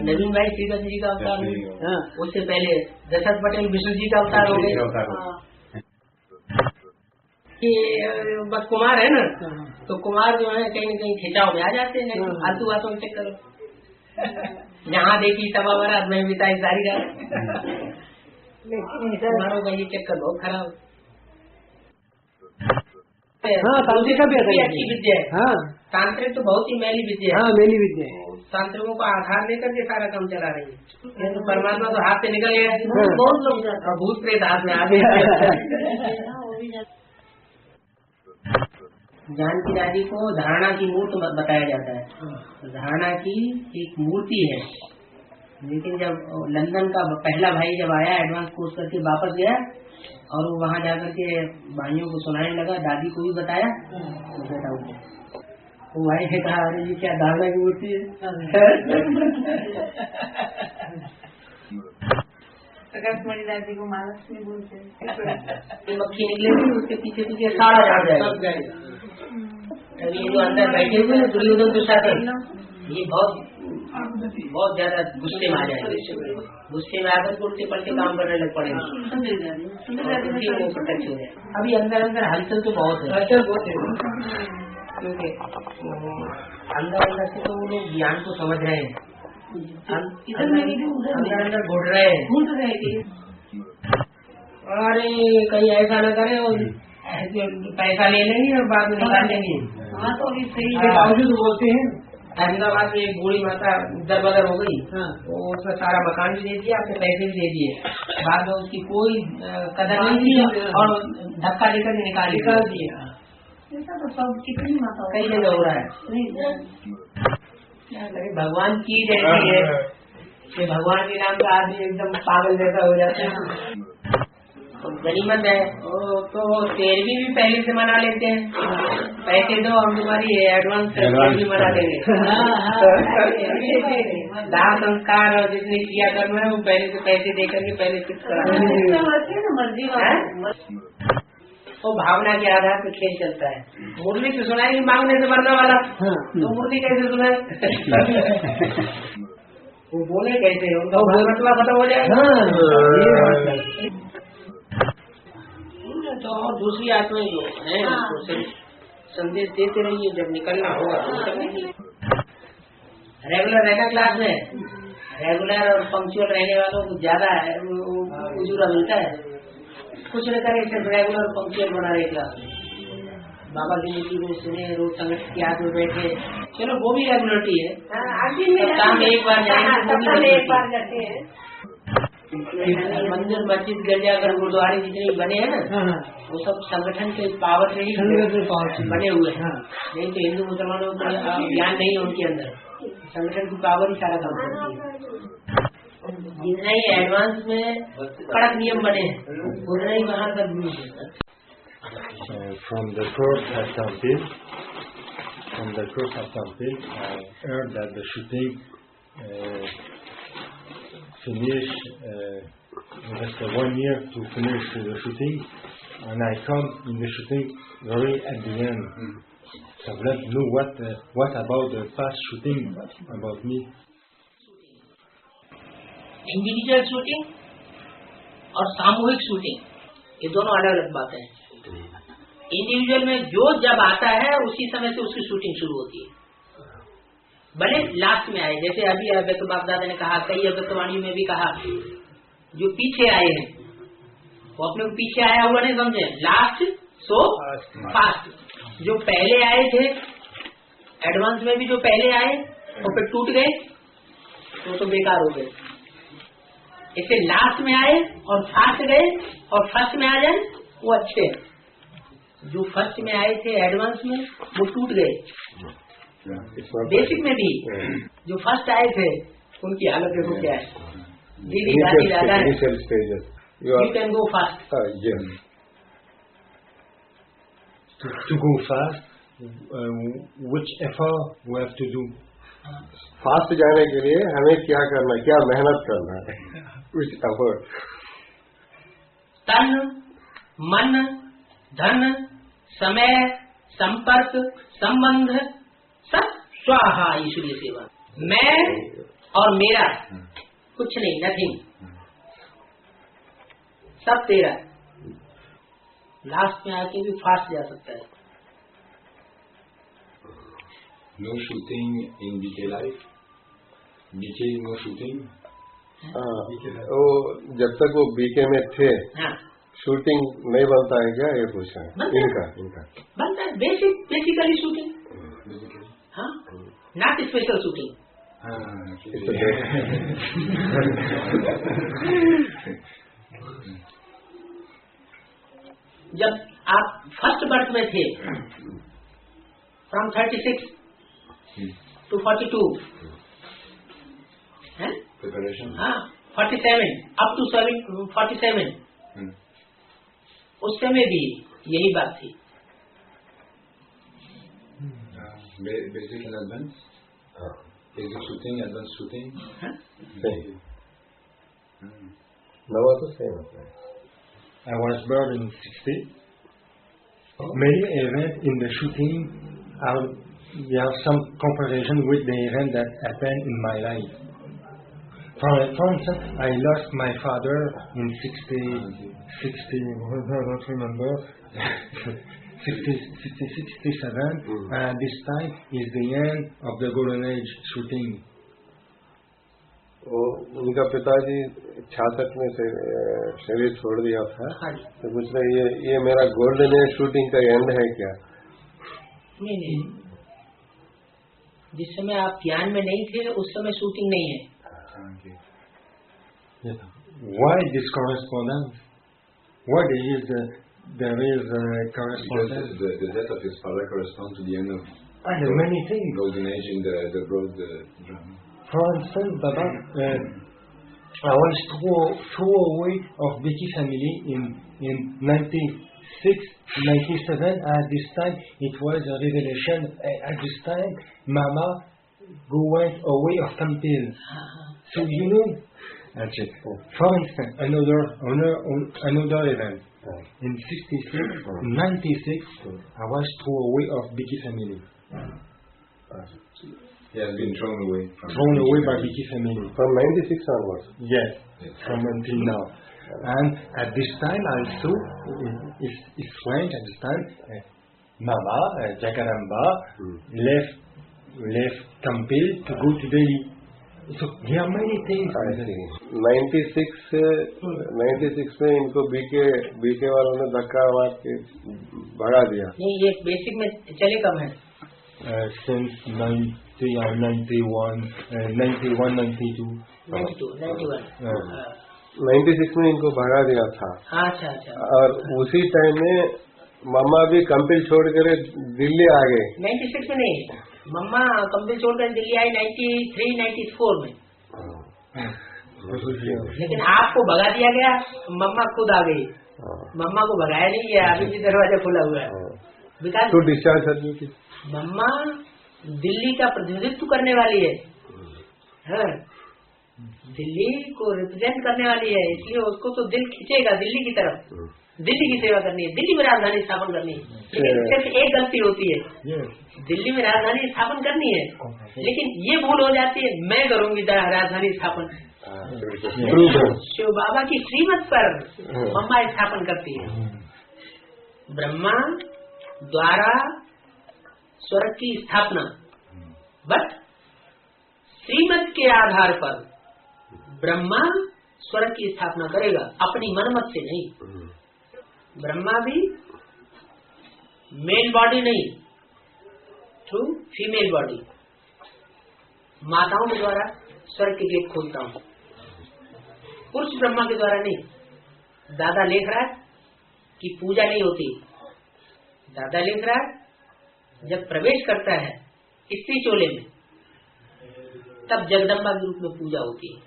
नवीन भाई श्रीधर जी का अवतार, उससे पहले दशरथ पटेल विष्णु जी का अवतार हो गए। ये बस कुमार है ना, तो कुमार जो है कहीं न कहीं खिंचाव में आ जाते हैं, आलतू बातों में चेक करो। जहाँ देखी सभा बरात में बिताई सारी रात। लेकिन कुमारों का ये चक्कर बहुत खराब। तांत्रिक का भी अच्छी विद्या है। हाँ, तांत्रिक तो बहुत ही मैली विद्या है। हाँ, मैली विद्या है। तांत्रिकों को आधार लेकर के सारा काम चला रही है। तो परमात्मा तो हाथ से निकल गया, बहुत लोग भूत प्रेत हाथ में आ गए। जानकी दादी को धारणा की मूर्ति बताया जाता है। धारणा की एक मूर्ति है, लेकिन जब लंदन का पहला भाई जब आया एडवांस कोर्स करके वापस गया और वो वहाँ जाकर के भाइयों को सुनाने लगा, दादी को भी बताया, वो भाई ने कहा अरे ये क्या धारणा की मूर्ति है। प्रकाशमणि दादी को मानस में बोलते मक्खी निकलेगी उसके पीछे पीछे सारा झाड़ जाएगा। ये जो अंदर बैठे हुए दुर्योधन दुशासन, ये बहुत आग हो जाती है। बहुत ज्यादा गुस्से में आ जाएंगे, गुस्से में आकर के उल्टे पलटे काम करने लग पड़ेंगे, वो प्रत्यक्ष हो जाए। अभी अंदर अंदर हलचल तो बहुत है, क्योंकि अंदर अंदर से तो वो लोग ज्ञान को समझ रहे हैं, अंदर अंदर घुट रहे हैं। अरे कहीं ऐसा न करे और पैसा ले लेंगे और बाद में निकाल लेंगे। हाँ तो अभी सही इसके बावजूद बोलते हैं अहमदाबाद में एक बूढ़ी माता दरबदर हो गई, तो उसका सारा मकान भी दे दिया, अपने पैसे भी दे दिए, बाद में उसकी कोई कदर नहीं की और धक्का देकर निकाल दिया। ऐसा तो सब कितनी माता कई जगह हो रहा है। क्या करें, भगवान की रहती है कि भगवान के नाम पे आदमी एकदम पागल जैसा हो जाता है। गनीमत है तो 13वीं भी पहले से मना लेते हैं, पैसे दो हम तुम्हारी एडवांस भी मना देंगे। दाह संस्कार और जितने किया करना है वो पहले से पैसे दे करके पहले फिक्स करा मर्जी वो भावना के आधार पर खेल चलता है। मुरली तो सुनाएगी मांगने से मरने वाला, तो मुरली कैसे सुनाए? वो बोले कैसे, उनका मतलब खत्म हो जाएगा। तो और दूसरी आत्माएं जो है उनको संदेश देते रहिए, जब निकलना होगा तो रेगुलर रहना क्लास में, रेगुलर और पंक्चुअल रहने वालों को ज्यादा उजूरा मिलता है। कुछ न करे सिर्फ रेगुलर पंक्चुअल बना रहे क्लास में, बाबा की नीति को सुने, रोज संगठन के हाथ में बैठे, चलो वो भी रेगुलरिटी है। काम में एक बार जाएंगे, मंदिर मस्जिद गिरजाघर गुरुद्वारे जितने बने हैं ना, वो सब संगठन के पावर से ही बने हुए हैं। नहीं तो हिंदू मुसलमानों को ज्ञान नहीं है उनके अंदर, संगठन की पावर ही सारा काम करती है। जितना ही एडवांस में कड़क नियम बने हैं उतना ही वहाँ का From the course at Tampere, I heard that the shooting finished, just 1 year to finish the shooting, and I come in the shooting very at the end. So I would like to know what about the past shooting about me. Individual shooting और सामूहिक shooting ये दोनों अलग अलग बातें हैं। Individual में जो जब आता है उसी समय से उसकी शूटिंग शुरू होती है, भले लास्ट में आए। जैसे अभी अव्यक्त बाप दादा ने कहा, कई अव्यक्तवाणी में भी कहा, जो पीछे आए हैं वो अपने को पीछे आया हुआ नहीं समझे, लास्ट सो फास्ट। जो पहले आए थे एडवांस में भी जो पहले आए और फिर टूट गए तो बेकार हो गए। इससे लास्ट में आए और फास्ट गए और फर्स्ट में आ जाए वो अच्छे। जो फर्स्ट में आए थे एडवांस में वो टूट गए। बेसिक में भी जो फर्स्ट आए थे उनकी हालत देखो क्या है, दीदी दादी दादा है। You can go fast. Yes. To go fast, which effort we have to do? Fast जाने के लिए हमें क्या करना है, क्या मेहनत करना है? Which effort? तन, मन, धन, समय, संपर्क, संबंध, सब स्वाहा ईश्वरीय सेवा। मैं और मेरा कुछ नहीं, नथिंग, सब तेरा। लास्ट में आके भी फास्ट जा सकता है। No shooting in BK life. BK no shooting. वो जब तक वो बीके में थे हाँ, शूटिंग नहीं बनता है क्या, ये पूछा है इनका बनता है। बेसिकली शूटिंग, हाँ, नॉट स्पेशल शूटिंग। जब आप फर्स्ट बर्थ में थे, फ्रॉम 36 to 42, है? हाँ, 47 अप टू 47, उस समय भी यही बात थी। Basic and advanced. Basic shooting, advanced shooting. सही नवा तो सही होता है। I was born in 60. Many events in the shooting are we have some comparison with the event that happened in my life. For instance, I lost my father in 60, I don't remember, 67, and this time is the end of the Golden Age shooting. वो उनका पिताजी 66 में से शरीर छोड़ दिया था, तो पूछ रहे ये मेरा गोल्डन एज शूटिंग का एंड है क्या? नहीं, जिस समय आप ध्यान में नहीं थे उस समय शूटिंग नहीं है. Why this correspondence? Why there is a correspondence? Because the death of his father corresponds to the end of many things. Golden Age in the broad drama. For instance, Baba, I was thrown away of Becky family in 96, 97. At this time, it was a revelation. At this time, Mama went away of Campil. So you know, for instance, another event. In 66, 96, I was thrown away of Becky family. He has been thrown away by Becky family. From 96 onwards? Yes, from until now. And at this time also, it's strange at this time, Mama, Jacaranda, left Campil to go to Delhi. So there are many things. 96 में इनको BK वालों ने धक्का मार के भगा दिया. नहीं, ये बेसिक में चले कब है? Since 91, 92. 96 में इनको भगा दिया था. अच्छा. और उसी टाइम में मम्मा भी कंपिल छोड़कर दिल्ली आ गए. 96 में नहीं, मम्मा कंपिल छोड़कर दिल्ली आई 93, 94 में. लेकिन आपको भगा दिया गया, मम्मा खुद आ गई. मम्मा को भगाया नहीं गया, अभी भी दरवाजा खुला हुआ है. तो डिस्चार्ज सर्टिफिकेट. मम्मा दिल्ली का प्रतिनिधित्व करने वाली है, दिल्ली को रिप्रेजेंट करने वाली है, इसलिए उसको तो दिल खींचेगा दिल्ली की तरफ. दिल्ली की सेवा करनी है, दिल्ली में राजधानी स्थापन करनी है. लेकिन सिर्फ एक गलती होती है, दिल्ली में राजधानी स्थापन करनी है, लेकिन ये भूल हो जाती है मैं करूंगी राजधानी स्थापन. शिव बाबा की श्रीमत पर मम्मा स्थापन करती है. ब्रह्मा द्वारा स्वर्ग की स्थापना, बट श्रीमत के आधार पर ब्रह्मा स्वर्ग की स्थापना करेगा, अपनी मनमत से नहीं. ब्रह्मा भी मेल बॉडी नहीं, थ्रू फीमेल बॉडी, माताओं के द्वारा स्वर्ग के गेट खोलता हूं, पुरुष ब्रह्मा के द्वारा नहीं. दादा लिख रहा है कि पूजा नहीं होती. दादा लिख रहा है जब प्रवेश करता है स्त्री चोले में, तब जगदम्बा के रूप में पूजा होती है.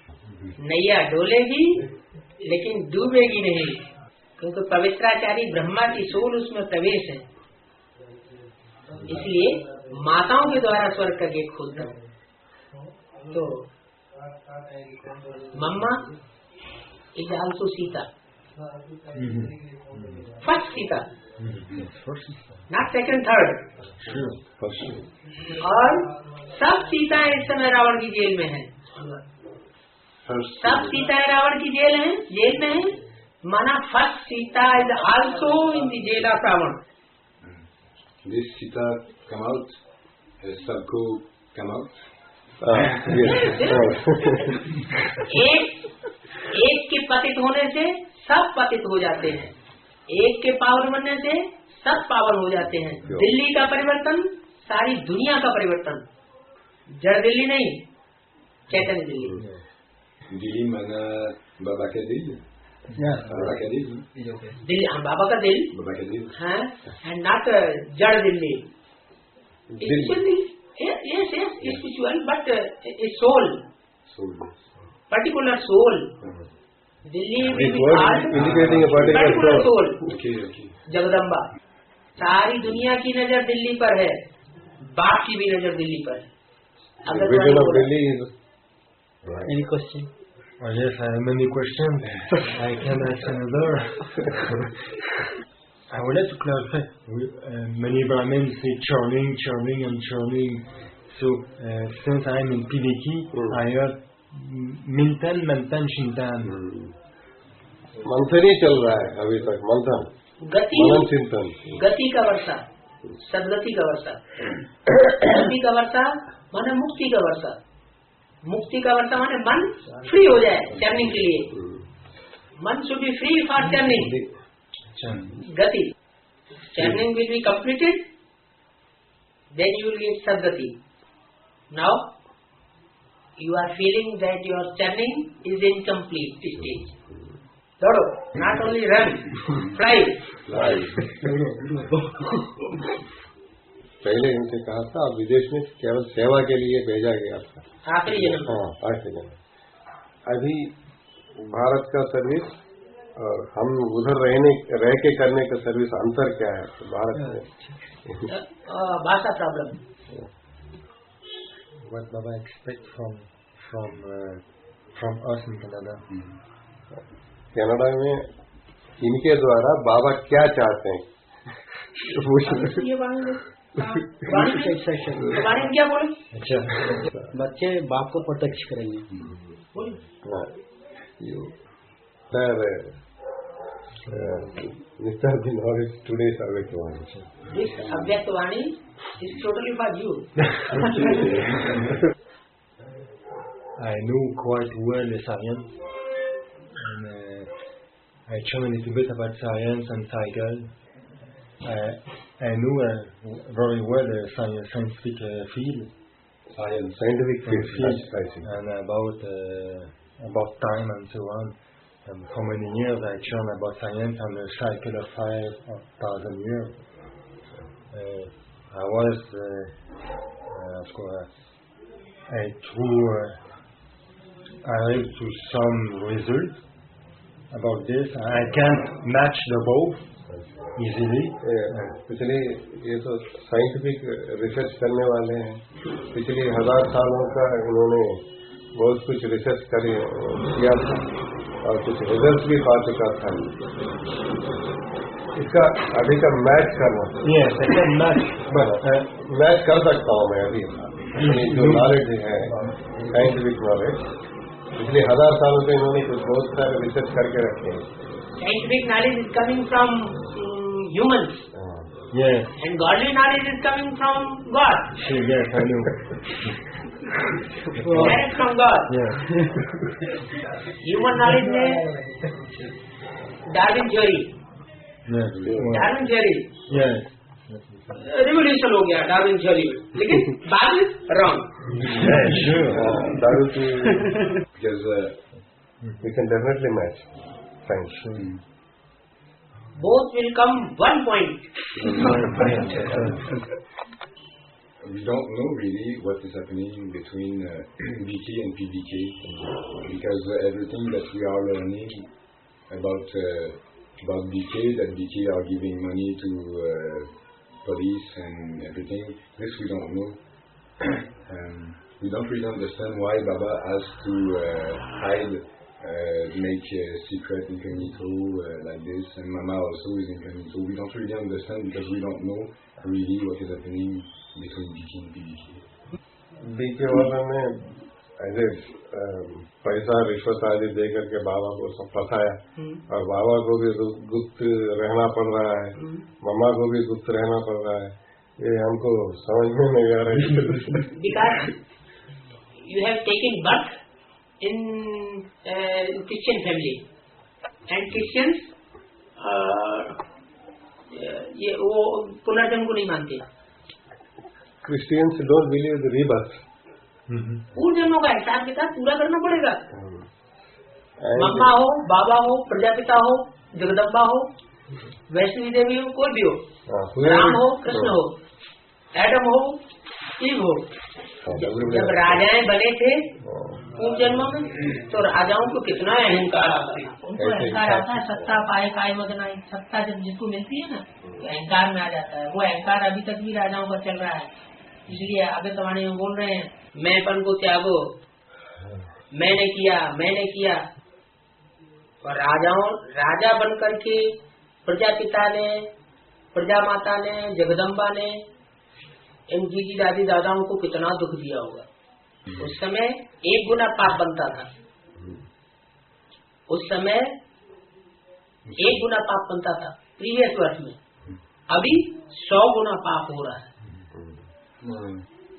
नैया डोलेगी लेकिन डूबेगी नहीं, क्योंकि पवित्राचारी ब्रह्मा की सोल उसमें प्रवेश है. इसलिए माताओं के द्वारा स्वर्ग का गेट खोलता हूँ. तो Mamma is also Sita, first Sita, not second third. और सब सीताएं इस समय रावण की जेल में हैं. सब सीताएं रावण की जेल में हैं. माना first Sita is also in the jail of Ravan. This Sita come out, सबको come out. एक के पतित होने से सब पतित हो जाते हैं, एक के पावन बनने से सब पावन हो जाते हैं. दिल्ली का परिवर्तन सारी दुनिया का परिवर्तन, जड़ दिल्ली नहीं, चैतन्य दिल्ली. दिल्ली माना बाबा का दिल. बाबा का दिल, दिल्ली हाँ, बाबा का दिल है, एंड नॉट जड़ Delhi. Yes, spiritual, but a soul, particular soul. Delhi will be indicating a particular soul. Okay. Jagdamba. सारी दुनिया की नजर दिल्ली पर है, बाप की भी नजर दिल्ली पर है. Vision of Delhi is. Any question? Oh yes, I have many questions. I can ask another. I would like to clarify. Many Brahmins say churning, churning, and churning. So since I am in PBK, I heard Mintan, Mantan, Shintan. मंथन ही चल रहा है अभी तक, मंथन, गति, मनन चिंतन, गति का वर्षा, सदगति का वर्षा। गति का वर्षा माने मुक्ति का वर्षा। मुक्ति का वर्षा माने मन फ्री हो जाए चरनिंग के लिए। मन should be free for churning. गति, churning will be completed, then you will get सदगति। Now you are feeling that your churning is incomplete stage. दौड़ो, not only run, fly. पहले इनसे कहा था आप विदेश में केवल सेवा के लिए भेजा गया था, आखिरी जन्म। हाँ, आखिरी जन्म। अभी भारत का सर्विस और हम उधर रह के करने का सर्विस अंतर क्या है भारत में? भाषा problem. What Baba expect from us in Canada? Canada में इनके द्वारा बाबा क्या चाहते हैं? वाणी क्या बोले? अच्छा, बच्चे बाप को प्रत्यक्ष करेंगे। Mr. Dinor is today's Avyakta. This Avyakta Vani is totally for you. I know quite well the science, and I know a little bit about science and cycle. I know very well the scientific field, Scientific field, and about time and so on. And for many years I learned about science and the cycle of 5,000 years. I was, of course, I arrived to some results about this. I can't match the both easily. पिछले ये तो scientific research करने वाले हैं, पिछले 1000 सालों का इन्होंने बहुत कुछ रिसर्च किया था और कुछ रिजल्ट भी पा चुका था। इसका अभी का मैच करना, मैच कर सकता हूँ मैं अभी जो नॉलेज है, साइंटिफिक नॉलेज पिछले 1000 सालों से इन्होंने कुछ बहुत सारे रिसर्च करके रखे हैं। Scientific knowledge is coming from humans. Yes. And godly knowledge is coming from God. Yes, I know. Direct from God. Yes. Human knowledge में Darwin theory. Yes. Darwin theory. Yes. Revolution हो गया Darwin theory, लेकिन बाद में wrong. Yeah, sure. Darwin Because we can definitely match science. Both will come one point. we don't know really what is happening between BK and PBK, because everything that we are learning about BK, that BK are giving money to police and everything, this we don't know. We don't really understand why Baba has to hide, make secret incognito like this, and Mama also is incognito. We don't really understand because we don't know really what is happening between BK and PBK. BK वालों ने ऐसे पैसा रिश्वत आदि दे करके बाबा को सब फंसाया और बाबा को भी गुप्त रहना पड़ रहा है, मम्मा को भी गुप्त रहना पड़ रहा है। ये हमको समझ में नहीं आ रहा है। Because you have taken birth in Christian family, and Christians ये वो पुनर्जन्म को नहीं मानते। Christians don't believe the rebirth. पूर्व जन्मों का हिसाब किताब पूरा करना पड़ेगा। मम्मा हो, बाबा हो, प्रजापिता हो, जगदम्बा हो, वैष्णवी देवी हो, कोई भी हो, राम हो, कृष्ण हो, एडम हो, ईव हो, जब राजाएं बने थे पूर्व जन्मों में, तो राजाओं को कितना अहंकार आता है। उनको अहंकार आता है, सत्ता पाए पाए मगन, सत्ता जब जिसको मिलती है ना तो अहंकार में आ जाता है। वो अहंकार अभी तक भी राजाओं का चल रहा है। इसलिए आगे जमाने में बोल रहे हैं, मैंपन को त्यागो, मैंने किया। और राजा बन करके प्रजापिता ने प्रजा माता ने, जगदम्बा ने इन जीजी दादी दादाओं को कितना दुख दिया होगा। उस समय 1 गुना पाप बनता था, उस समय 1 गुना पाप बनता था प्रीवियस वर्ष में, अभी 100 गुना पाप हो रहा है।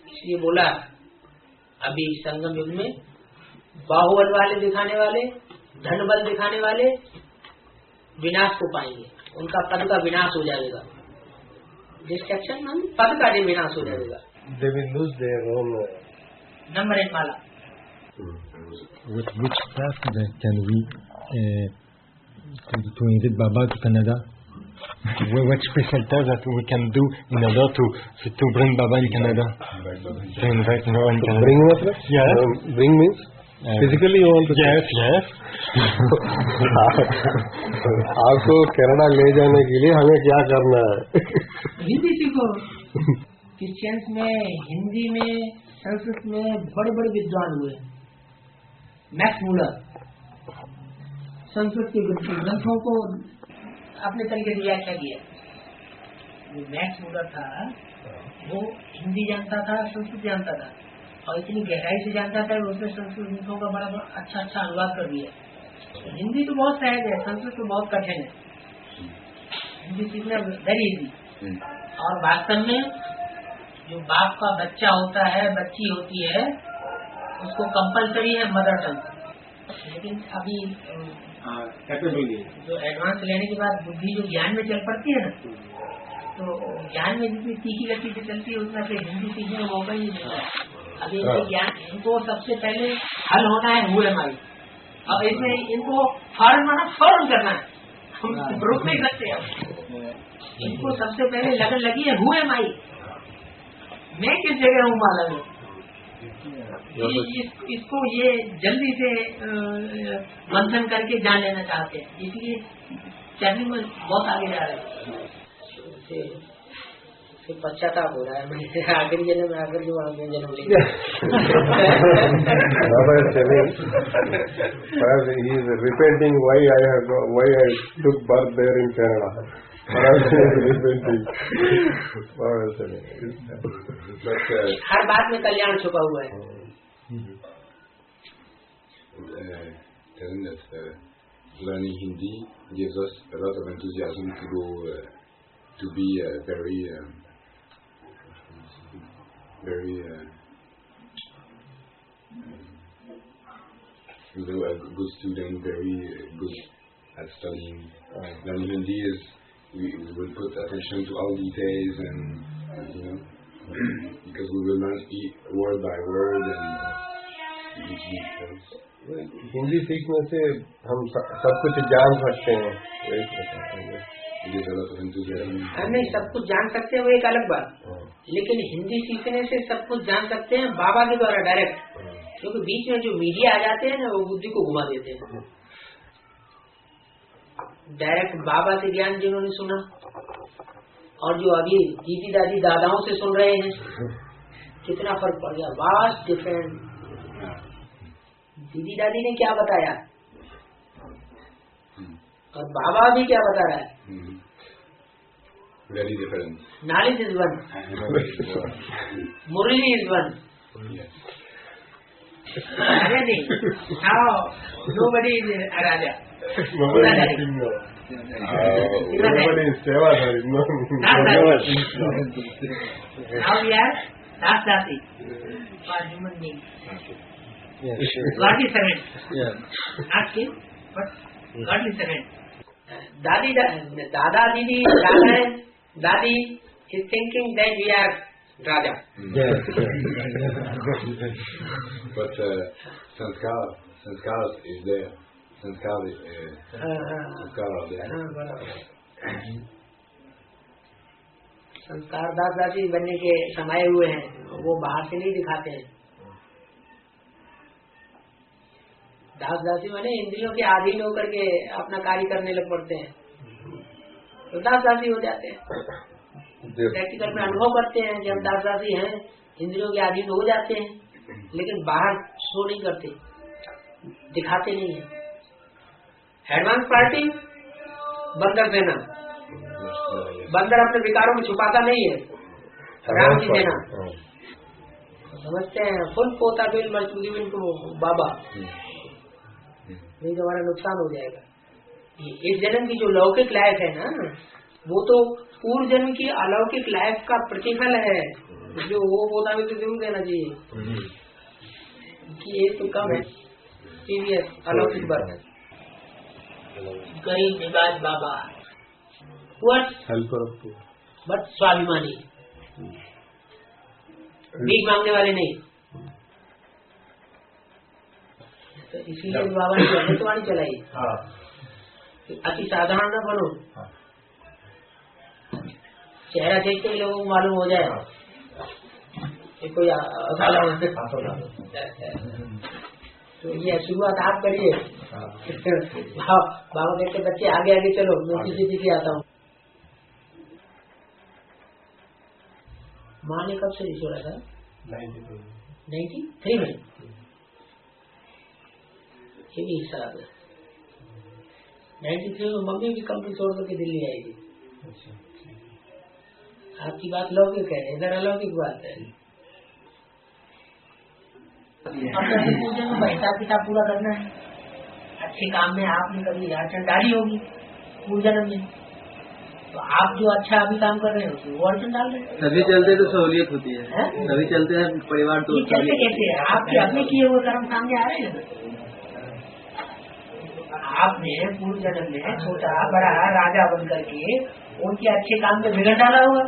इसलिए बोला अभी संगम युग में बाहुबल वाले दिखाने वाले, धन बल दिखाने वाले विनाश को पाएंगे, उनका पद का विनाश हो जाएगा। डिस्ट्रक्शन में पद का विनाश हो जाएगा। They will lose their own. Number 1 Mala. With which path can we to invite Baba to Canada? What special task that we can do in order to bring Baba in Canada? To invite him in Canada. Bring मतलब? Yes. Bring means physically you want to. Yes. आपको Canada ले जाने के लिए हमें क्या करना है? हिंदी सीखो। क्रिश्चियंस में, हिंदी में, संस्कृत में बड़े बड़े विद्वान हुए। मैक्स मूलर संस्कृत के ग्रंथों को अपने तरीके से व्याख्या किया। जो मैक्स मूलर था वो हिंदी जानता था, संस्कृत जानता था, और इतनी गहराई से जानता था कि उसने संस्कृत ग्रंथों का बड़ा अच्छा अनुवाद कर दिया। हिंदी तो बहुत सहज है, संस्कृत तो बहुत कठिन है। हिंदी सीखना वेरी इजी। और वास्तव में जो बाप का बच्चा होता है, बच्ची होती है, उसको कंपलसरी है मदर टंग। लेकिन अभी जो एडवांस लेने के बाद बुद्धि जो ज्ञान में चल पड़ती है ना, तो ज्ञान में जितनी तीखी गति से चलती है उतना फिर हिंदी सीखने का मौका ही नहीं मिलता। अभी ज्ञान इनको सबसे पहले हल होना है हुए माई, और इसमें इनको फौरन करना है, हम रोक नहीं सकते। अब इनको सबसे पहले लगन लगी है हुए माई, मैं किस जगह हूँ माला में। इसको ये जल्दी से मंथन करके जान लेना चाहते हैं, इसलिए चलने में बहुत आगे जा रहे हैं। पश्चाताप हो रहा है, मैं आखिरी जन्म में आकर के जन्म लिया। He is repenting why I took birth there in Canada. हर बात में कल्याण छुपा हुआ है। Telling that learning Hindi gives us a lot of enthusiasm to go to be very a good student, very good at studying. Learning Hindi is we will put attention to all details, and because we will learn word by word and each details. Hindi सीखने से हम सब कुछ जान सकते हैं। नहीं, सब कुछ जान सकते हैं वो एक अलग बात, लेकिन हिंदी सीखने से सब कुछ जान सकते हैं बाबा के द्वारा डायरेक्ट, क्योंकि बीच में जो मीडिया आ जाते हैं ना वो बुद्धि को घुमा देते हैं। डायरेक्ट बाबा से ज्ञान जिन्होंने सुना और जो अभी दीदी दादी दादाओं से सुन रहे हैं, कितना फर्क पड़ गया, वास्ट डिफरेंट। दीदी दादी ने क्या बताया और बाबा भी क्या बता रहा है, very different. Knowledge is one, Murli is one. अरे नहीं, nobody is a raja. Nobody is Sevadari. Now we are Das-Dasi for human beings. Godly servant. Not king, but godly servant. Dada, Didi, Dada and Dadi is thinking that we are Raja. But sanskar is there. Sanskar are there. संस्कार दास दासी बनने के समाये हुए हैं, वो बाहर से नहीं दिखाते हैं। दास दासी बने इंद्रियों के अधीन होकर के अपना कार्य करने लग पड़ते हैं, तो दास दासी हो जाते हैं। प्रैक्टिकल में अनुभव करते हैं कि हम दास दासी हैं, इंद्रियों के अधीन हो जाते हैं, लेकिन बाहर शो नहीं करते, दिखाते नहीं है। एडवांस पार्टी बंदर सेना बंदर अपने विकारों में छुपाता नहीं है, राम जी देना समझते हैं। फुल पोता बिल मजबूरी को बाबा, नहीं तो हमारा नुकसान हो जाएगा। इस जन्म की जो लौकिक लाइफ है ना, वो तो पूर्व जन्म की अलौकिक लाइफ का प्रतिफल है, जो वो पोता भी तो जरूर देना चाहिए कि ये तो कम है, सीरियस अलौकिक बात है। गरीब निवाज बाबा बट स्वाभिमानी, भीख मांगने वाले नहीं। तो इसीलिए बाबा ने अमृतवाणी चलाई, अति साधारण न बनो, चेहरा देखते ही लोगों को मालूम हो जाए कि कोई तो ये शुरुआत आप करिए। बाबा कहते बच्चे आगे आगे चलो, मैं पीछे पीछे आता हूँ। माँ ने कब से छोड़ा था? 93 में। ये भी हिसाब है। 93 में मम्मी भी कंपनी छोड़ करके दिल्ली आई थी। आपकी बात लौकिक है, इधर अलौकिक बात है। अपने पूजन में हिसाब किताब पूरा करना है। अच्छे काम में आपने कभी अड़चन डाली होगी पूजन में, तो आप जो अच्छा अभी काम कर रहे हो वो अड़चन डाल रहे हैं। सभी चलते तो सहूलियत होती है, सभी चलते हैं परिवार तो कैसे कैसे आपके अपने किए हुए कर्म सामने आ रहे हैं। आपने पूर्व जन्म में छोटा बड़ा राजा बन करके उनके अच्छे काम में बिगड़ डाला होगा।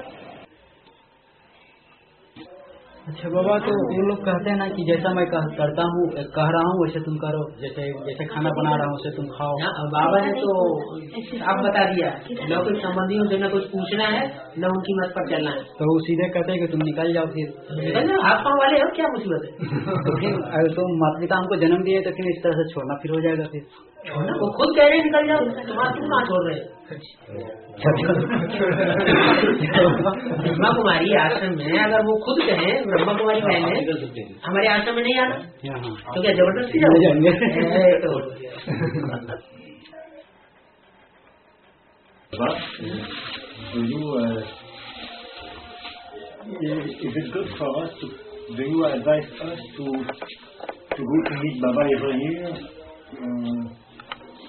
अच्छा बाबा, तो वो लोग कहते हैं ना कि जैसा मैं करता हूँ कह रहा हूँ वैसे तुम करो, जैसे खाना बना रहा हूँ वैसे तुम खाओ। बाबा ने तो आप बता दिया, न कुछ संबंधियों से न कुछ पूछना है न उनकी मत पर चलना है। तो वो सीधे कहते हैं कि तुम निकल जाओ, फिर निकल जाओ, हाथ पाँव वाले हो, क्या मुसीबत है। तो फिर अगर तुम माता पिता हमको जन्म दिए तो फिर इस तरह से छोड़ना फिर हो जाएगा। फिर छोड़ना, वो खुद कह रहे हैं निकल जाओ, तुम्हारा तुम कहाँ छोड़ रहे हो। ब्रह्मा कुमारी आश्रम में अगर वो खुद कहें, ब्रह्मा कुमारी बहन हमारे आश्रम में नहीं आना तो क्या जबरदस्ती जाएंगे। Is it good for us to, do you advise us to go to meet Baba every year?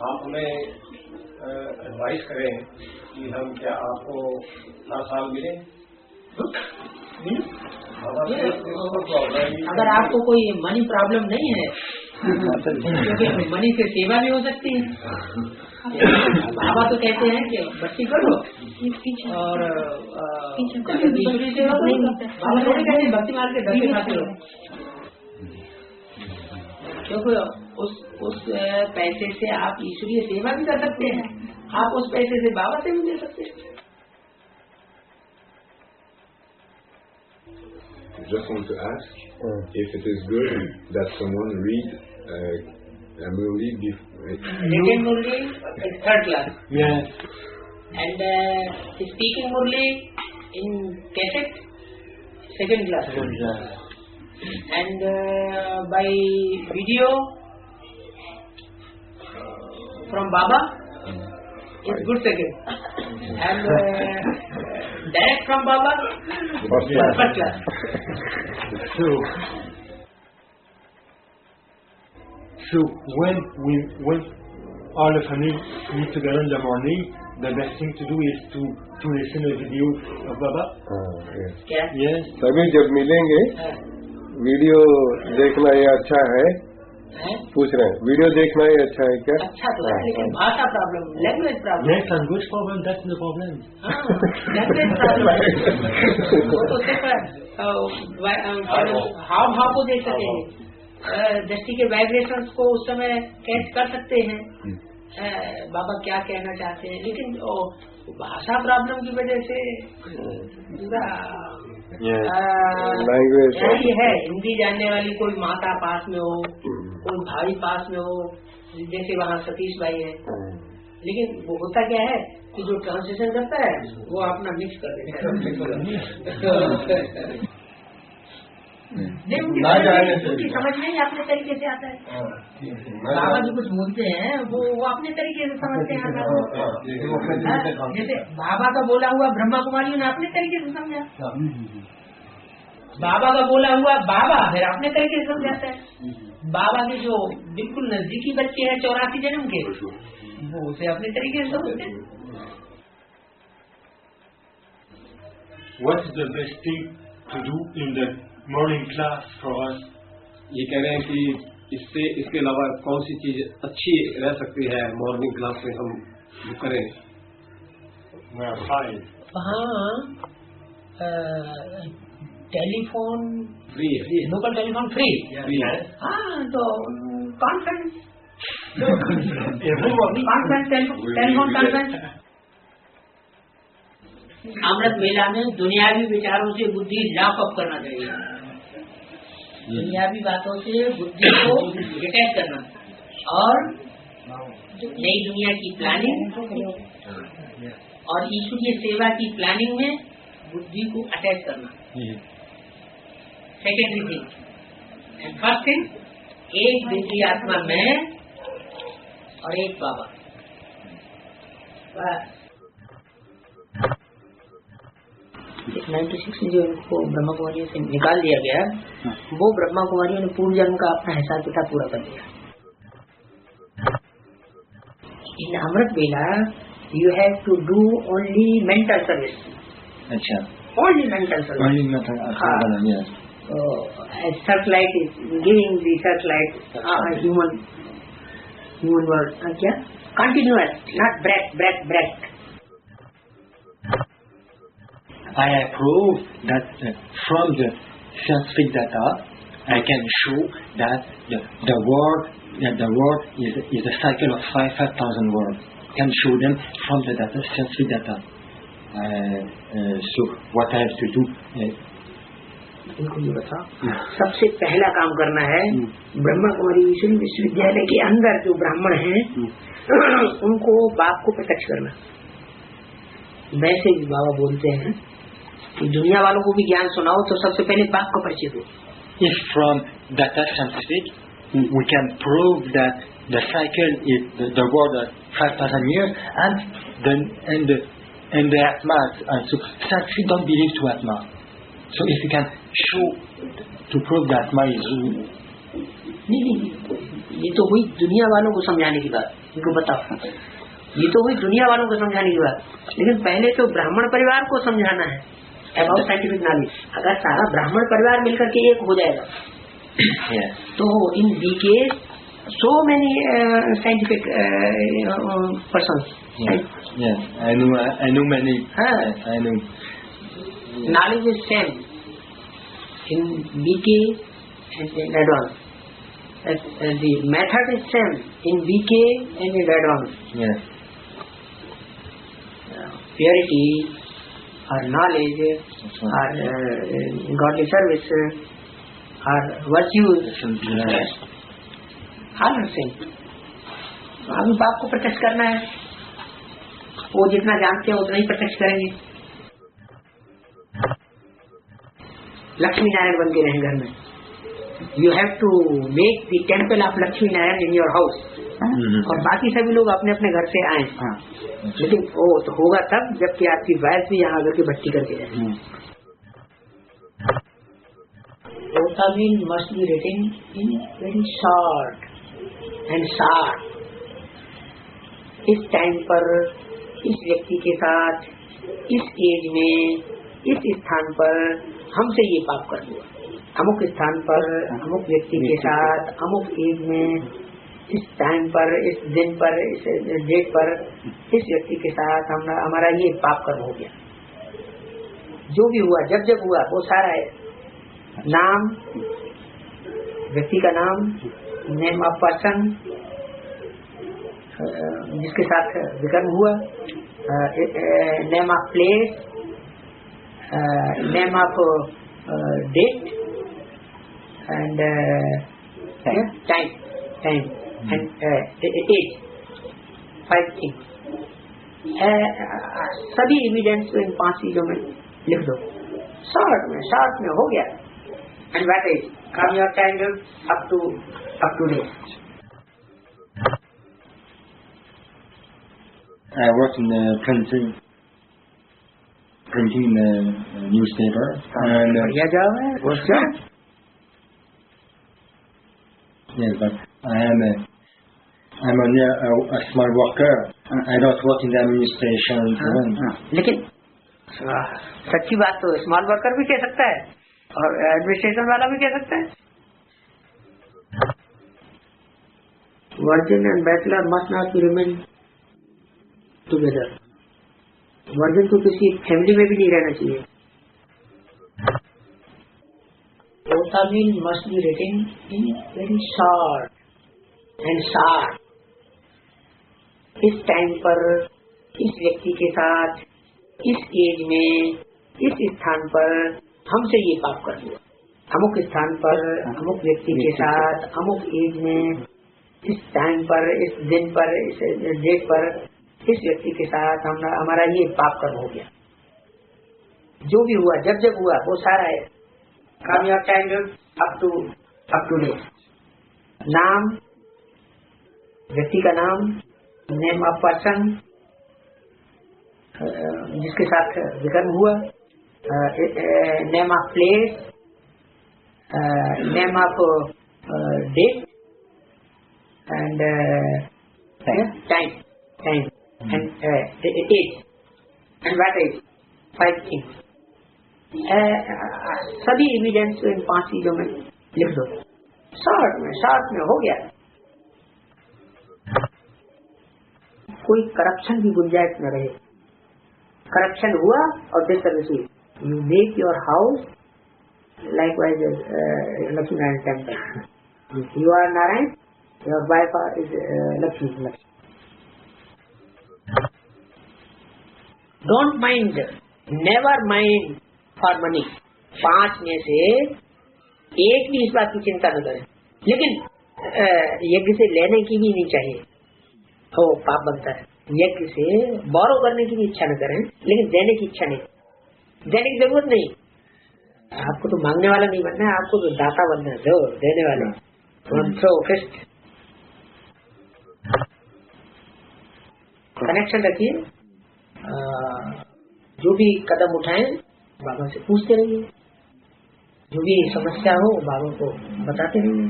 आप हमें एडवाइस करें कि हम क्या आपको हर साल मिलें? अगर आपको कोई मनी प्रॉब्लम नहीं है, क्योंकि मनी से सेवा भी हो सकती है। बाबा तो कहते हैं कि बच्ची करो और दूसरी सेवा करो। बाबा थोड़ी कहते हैं भक्ति मार के डर खाते हो, क्योंकि उस पैसे से आप ईश्वरीय सेवा भी कर सकते हैं, आप उस पैसे से बाबा से भी दे सकते हैं। Just want to ask if it is good that someone read Murli written Murli is 3rd class. Yes. And speaking Murli in cassette 2nd class. And by video from Baba is good second. And direct from Baba first class. So when all the family meet together in the morning, the best thing to do is to listen to a video of Baba. Yes. सभी जब मिलेंगे video देखना ये अच्छा है? पूछ रहे हैं वीडियो देखना ही अच्छा है क्या? अच्छा तो है, लेकिन भाषा problem, language problem. Yes, language problem, that's the problem. Language problem. वो तो सिर्फ हाव भाव को देख सकेंगे, दृष्टि के वाइब्रेशंस को उस समय कैच कर सकते हैं बाबा क्या कहना चाहते हैं, लेकिन भाषा प्रॉब्लम की वजह से पूरा यही है। हिंदी जानने वाली कोई माता पास में हो, कोई भाई पास में हो, जैसे वहाँ सतीश भाई है, लेकिन वो होता क्या है कि जो ट्रांसलेशन करता है वो अपना मिक्स कर देता है। नहीं, ना जाने से उनकी समझ नहीं अपने तरीके से आता है। बाबा जो कुछ बोलते हैं वो अपने तरीके से समझते हैं। जैसे बाबा का बोला हुआ ब्रह्मा कुमारियों ने अपने तरीके से समझा, बाबा का बोला हुआ बाबा फिर अपने तरीके से समझाता है। बाबा के जो बिल्कुल नजदीकी बच्चे हैं 84 जन्म के, वो उसे अपने तरीके से समझते हैं। What is the best thing to do in the morning class for us? ये कह रहे हैं कि इसके अलावा कौन सी चीज अच्छी रह सकती है मॉर्निंग क्लास में हम जो करें? हाँ, टेलीफोन फ्री है, लोकल टेलीफोन फ्री है। हाँ, तो कॉन्फ्रेंस टेलीफोन कॉन्फ्रेंस। अमृत मेला में दुनियावी विचारों से बुद्धि लॉक अप करना चाहिए, दुनियावी बातों से बुद्धि को डिटैच करना, और नई दुनिया की प्लानिंग और ईश्वरीय सेवा की प्लानिंग में बुद्धि को अटैच करना। Secondary thing and first thing, एक दिव्य आत्मा में और एक बाबा। 96 में जो इनको ब्रह्मा कुमारियों से निकाल दिया गया, वो ब्रह्मा कुमारियों ने पूर्व जन्म का अपना हिसाब किताब पूरा कर दिया। In Amrit Vela you have to do only mental service. अच्छा, only mental service. Searchlight is giving the searchlight human word, क्या continuous, not breath. I approve that from the scientific data, I can show that the world is a cycle of 5,000 worlds. Can show them from the data, scientific data. So what I have to do? इनको ये बताओ, सबसे पहला काम करना है ब्रह्मा कुमारी विश्वविद्यालय के अंदर जो ब्राह्मण हैं उनको बाप को प्रत्यक्ष करना। वैसे भी बाबा बोलते हैं कि दुनिया वालों को भी ज्ञान सुनाओ तो सबसे पहले बाप का परिचय दो। If from data scientific we can prove that the cycle is the world of 5,000 years and the Atma, and so scientific don't believe to Atma. So if you can show to prove that Atma is नहीं, ये तो हुई दुनिया वालों को समझाने की बात। इनको बताओ, ये तो हुई दुनिया वालों को समझाने की बात, लेकिन पहले तो ब्राह्मण परिवार को समझाना है अबाउट साइंटिफिक नॉलेज। अगर सारा ब्राह्मण परिवार मिलकर के एक हो जाएगा तो इन BK so many scientific persons. Yes, I know many. I know. Knowledge is same in BK and in advance. The method is same in BK and in advance. Yes. Purity or knowledge or godly service or virtues. all are same. अभी बाप को प्रत्यक्ष करना है, वो जितना जानते हैं उतना ही प्रत्यक्ष करेंगे। लक्ष्मी नारायण बन के रहें घर में। You have to make the temple of Lakshmi Narayan in your house, और बाकी सभी लोग अपने अपने घर से आए। लेकिन वो तो होगा तब जबकि आपकी वाइफ भी यहाँ आकर के भक्ति करके जाए। Otamil must be written in very short and sharp. इस टाइम पर, इस व्यक्ति के साथ, इस एज में, इस स्थान पर हमसे ये पाप कर हुआ। अमुक स्थान पर, अमुक व्यक्ति के साथ, अमुक एज में, इस टाइम पर, इस दिन पर, इस डेट पर, इस व्यक्ति के साथ हमारा ये पाप कर्म हो गया। जो भी हुआ, जब जब हुआ, वो सारा है नाम, व्यक्ति का नाम, नेम ऑफ पर्सन जिसके साथ विकर्म हुआ, name of place, name of date and time and age, 5 things. सभी एविडेंस इन 5 चीजों में लिख दो, शॉर्ट में हो गया। And what age? From your childhood up to date. I worked in the printing the newspaper. And बढ़िया job है, good job. yes, but I'm only a small worker. I don't work in the administration. लेकिन सच्ची बात तो small worker भी कह सकता है और एडमिनिस्ट्रेशन वाला भी कह सकता है. Virgin and bachelor must not be remain together. Virgin को किसी फैमिली में भी नहीं रहना चाहिए. Tamil must be written in very short and sharp. इस टाइम पर इस व्यक्ति के साथ इस एज में इस स्थान पर हमसे ये पाप कर दिया. अमुक स्थान पर अमुक व्यक्ति के साथ अमुक एज में इस टाइम पर इस दिन पर इस डेट पर इस व्यक्ति के साथ हमारा ये पाप कर्म हो गया. जो भी हुआ जब हुआ वो सारा है. From your childhood up to date. नाम, व्यक्ति का नाम, नेम ऑफ पर्सन जिसके साथ विकर्म हुआ, name of place, name of date and time and age and what age. 5 things. सभी एविडेंस इन 5 चीजों में लिख दो. शॉर्ट में हो गया. कोई करप्शन की गुंजाइश न रहे. करप्शन हुआ और दिस सर्विस हुई. You make your house like wise Lakshmi Narayan temple. You are Narayan, your wife is Lakshmi. Don't mind, never mind for money. 5 में से एक भी इस बात की चिंता न करें. लेकिन यज्ञ से लेने की भी नहीं चाहिए, तो पाप बनता है. यज्ञ से बोरो करने की भी इच्छा न करें, लेकिन देने की इच्छा नहीं. देने की जरूरत नहीं. आपको तो मांगने वाला नहीं बनना है, आपको तो दाता बनना है. जो देने वाले कनेक्शन रखिए. जो भी कदम उठाएं बाबा से पूछते रहिए. जो भी समस्या हो बाबा को बताते रहिए.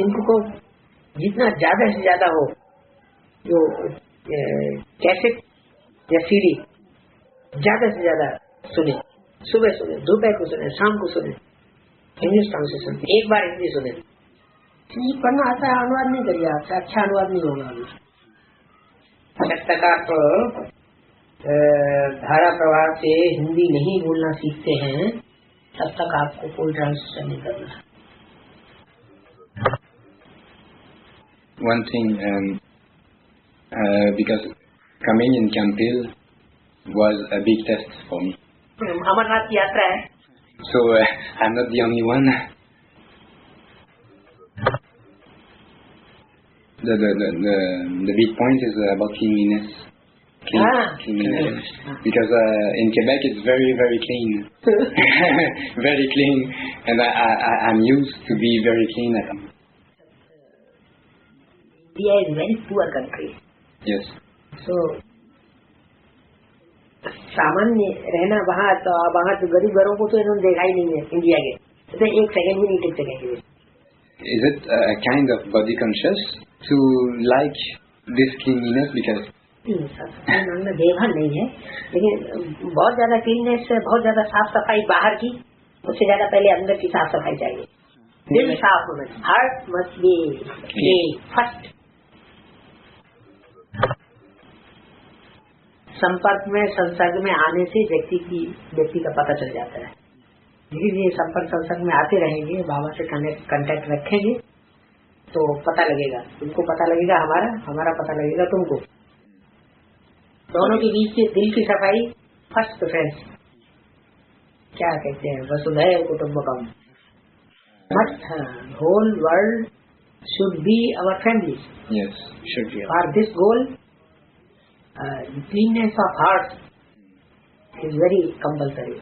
इनको जितना ज्यादा से ज्यादा हो, जो कैसेट या सीडी ज्यादा से ज्यादा सुने. सुबह सुने, दोपहर को सुने, शाम को सुने. हिंदुस्तान से सुने. एक बार हिंदी सुने. हिंदी पढ़ना आता है, अनुवाद नहीं करिए. आपसे अच्छा अनुवाद नहीं होगा. जब तक आप धारा प्रवाह से हिंदी नहीं बोलना सीखते हैं तब तक आपको कोई ट्रांसलेशन नहीं करना. One thing, because coming in Camp Hill was a big test for me. Amarnath की यात्रा है. So I'm not the only one. The big point is about cleanliness. Cleanliness. Because in Quebec it's very, very clean. Very clean. And I'm used to be very clean at home. India is a very poor country. Yes. So, सामान्य रहना वहाँ तो गरीब घरों को तो इन्होंने देखा ही नहीं है इंडिया के. तो एक सेकंड भी नहीं टिक सकेंगे. Is it a kind of body conscious to like this cleanliness? Because उन्होंने देखा नहीं है, लेकिन बहुत ज्यादा क्लीननेस, बहुत ज्यादा साफ सफाई बाहर की, उससे ज्यादा पहले अंदर की साफ सफाई चाहिए. दिल साफ होना. Heart must be first. संपर्क में संसर्ग में आने से व्यक्ति का पता चल जाता है. धीरे धीरे संपर्क संसर्ग में आते रहेंगे, बाबा से कांटेक्ट रखेंगे तो पता लगेगा. तुमको पता लगेगा, हमारा पता लगेगा तुमको. दोनों के बीच से दिल की सफाई फर्स्ट प्रेफरेंस. क्या कहते हैं, वसुधैव कुटुंबकम. Whole world should be our family. yes, should be. For this goal cleanness of heart is very compulsory.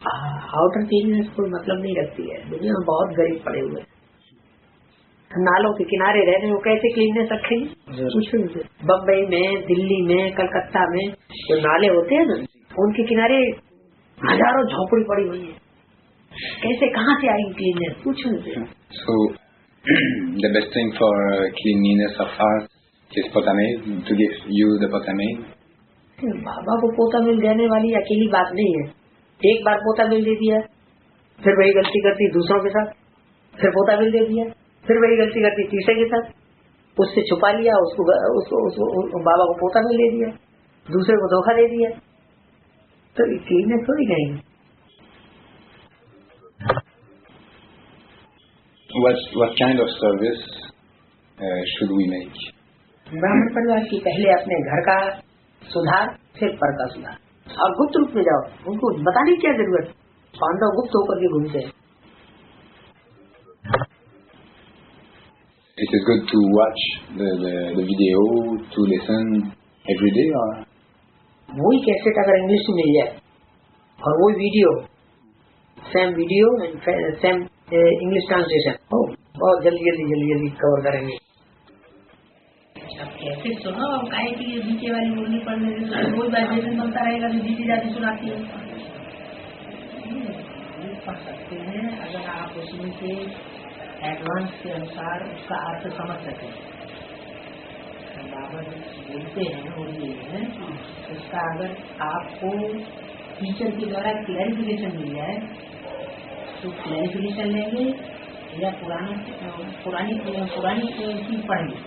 Outer cleanness कोई मतलब नहीं रखती है। दुनिया में बहुत गरीब पड़े हुए नालों के किनारे रह रहे, वो कैसे क्लीननेस रखेंगे? बम्बई में, दिल्ली में, कलकत्ता में जो नाले होते हैं ना, उनके किनारे हजारों झोपड़ी पड़ी हुई है, कैसे कहाँ से आएगी क्लीननेस? पूछो मुझे। So the best thing for cleanliness of heart is potamade, to give you the potamade. बाबा को पोता मिल देने वाली अकेली बात नहीं है। एक बार पोता मिल दे दिया, फिर वही गलती करती दूसरों के साथ, फिर पोता मिल दे दिया, फिर वही गलती करती तीसरे के साथ, उससे छुपा लिया, उसको बाबा को पोता मिल दे दिया, दूसरे को धोखा दे दिया, तो क्लीननेस थोड़ी गई। What kind of service should we make? ब्राह्मण परिवार की पहले अपने घर का सुधार, फिर पर का सुधार, और गुप्त रूप में जाओ, उनको बताने की क्या जरूरत? पांडव गुप्त होकर के घूमते हैं। It is good to watch the video, to listen every day, or? वही कैसेट अगर इंग्लिश में मिल जाए और वही video, same video and same English translation, बहुत जल्दी कवर करेंगे। अब कैसे सुनो, अब काहे की बीचे वाली बोलनी पड़ने से रोज वाइब्रेशन बनता रहेगा तो बीते जाती सुनाती है। पढ़ सकते हैं अगर आप उसमें से एडवांस के अनुसार उसका अर्थ समझ सके। बाबा बोलते हैं वो ये है, उसका अगर आपको टीचर के द्वारा क्लैरिफिकेशन मिल जाए तो क्लैरिफिकेशन लेंगे या पुरानी चीज पढ़ेंगे।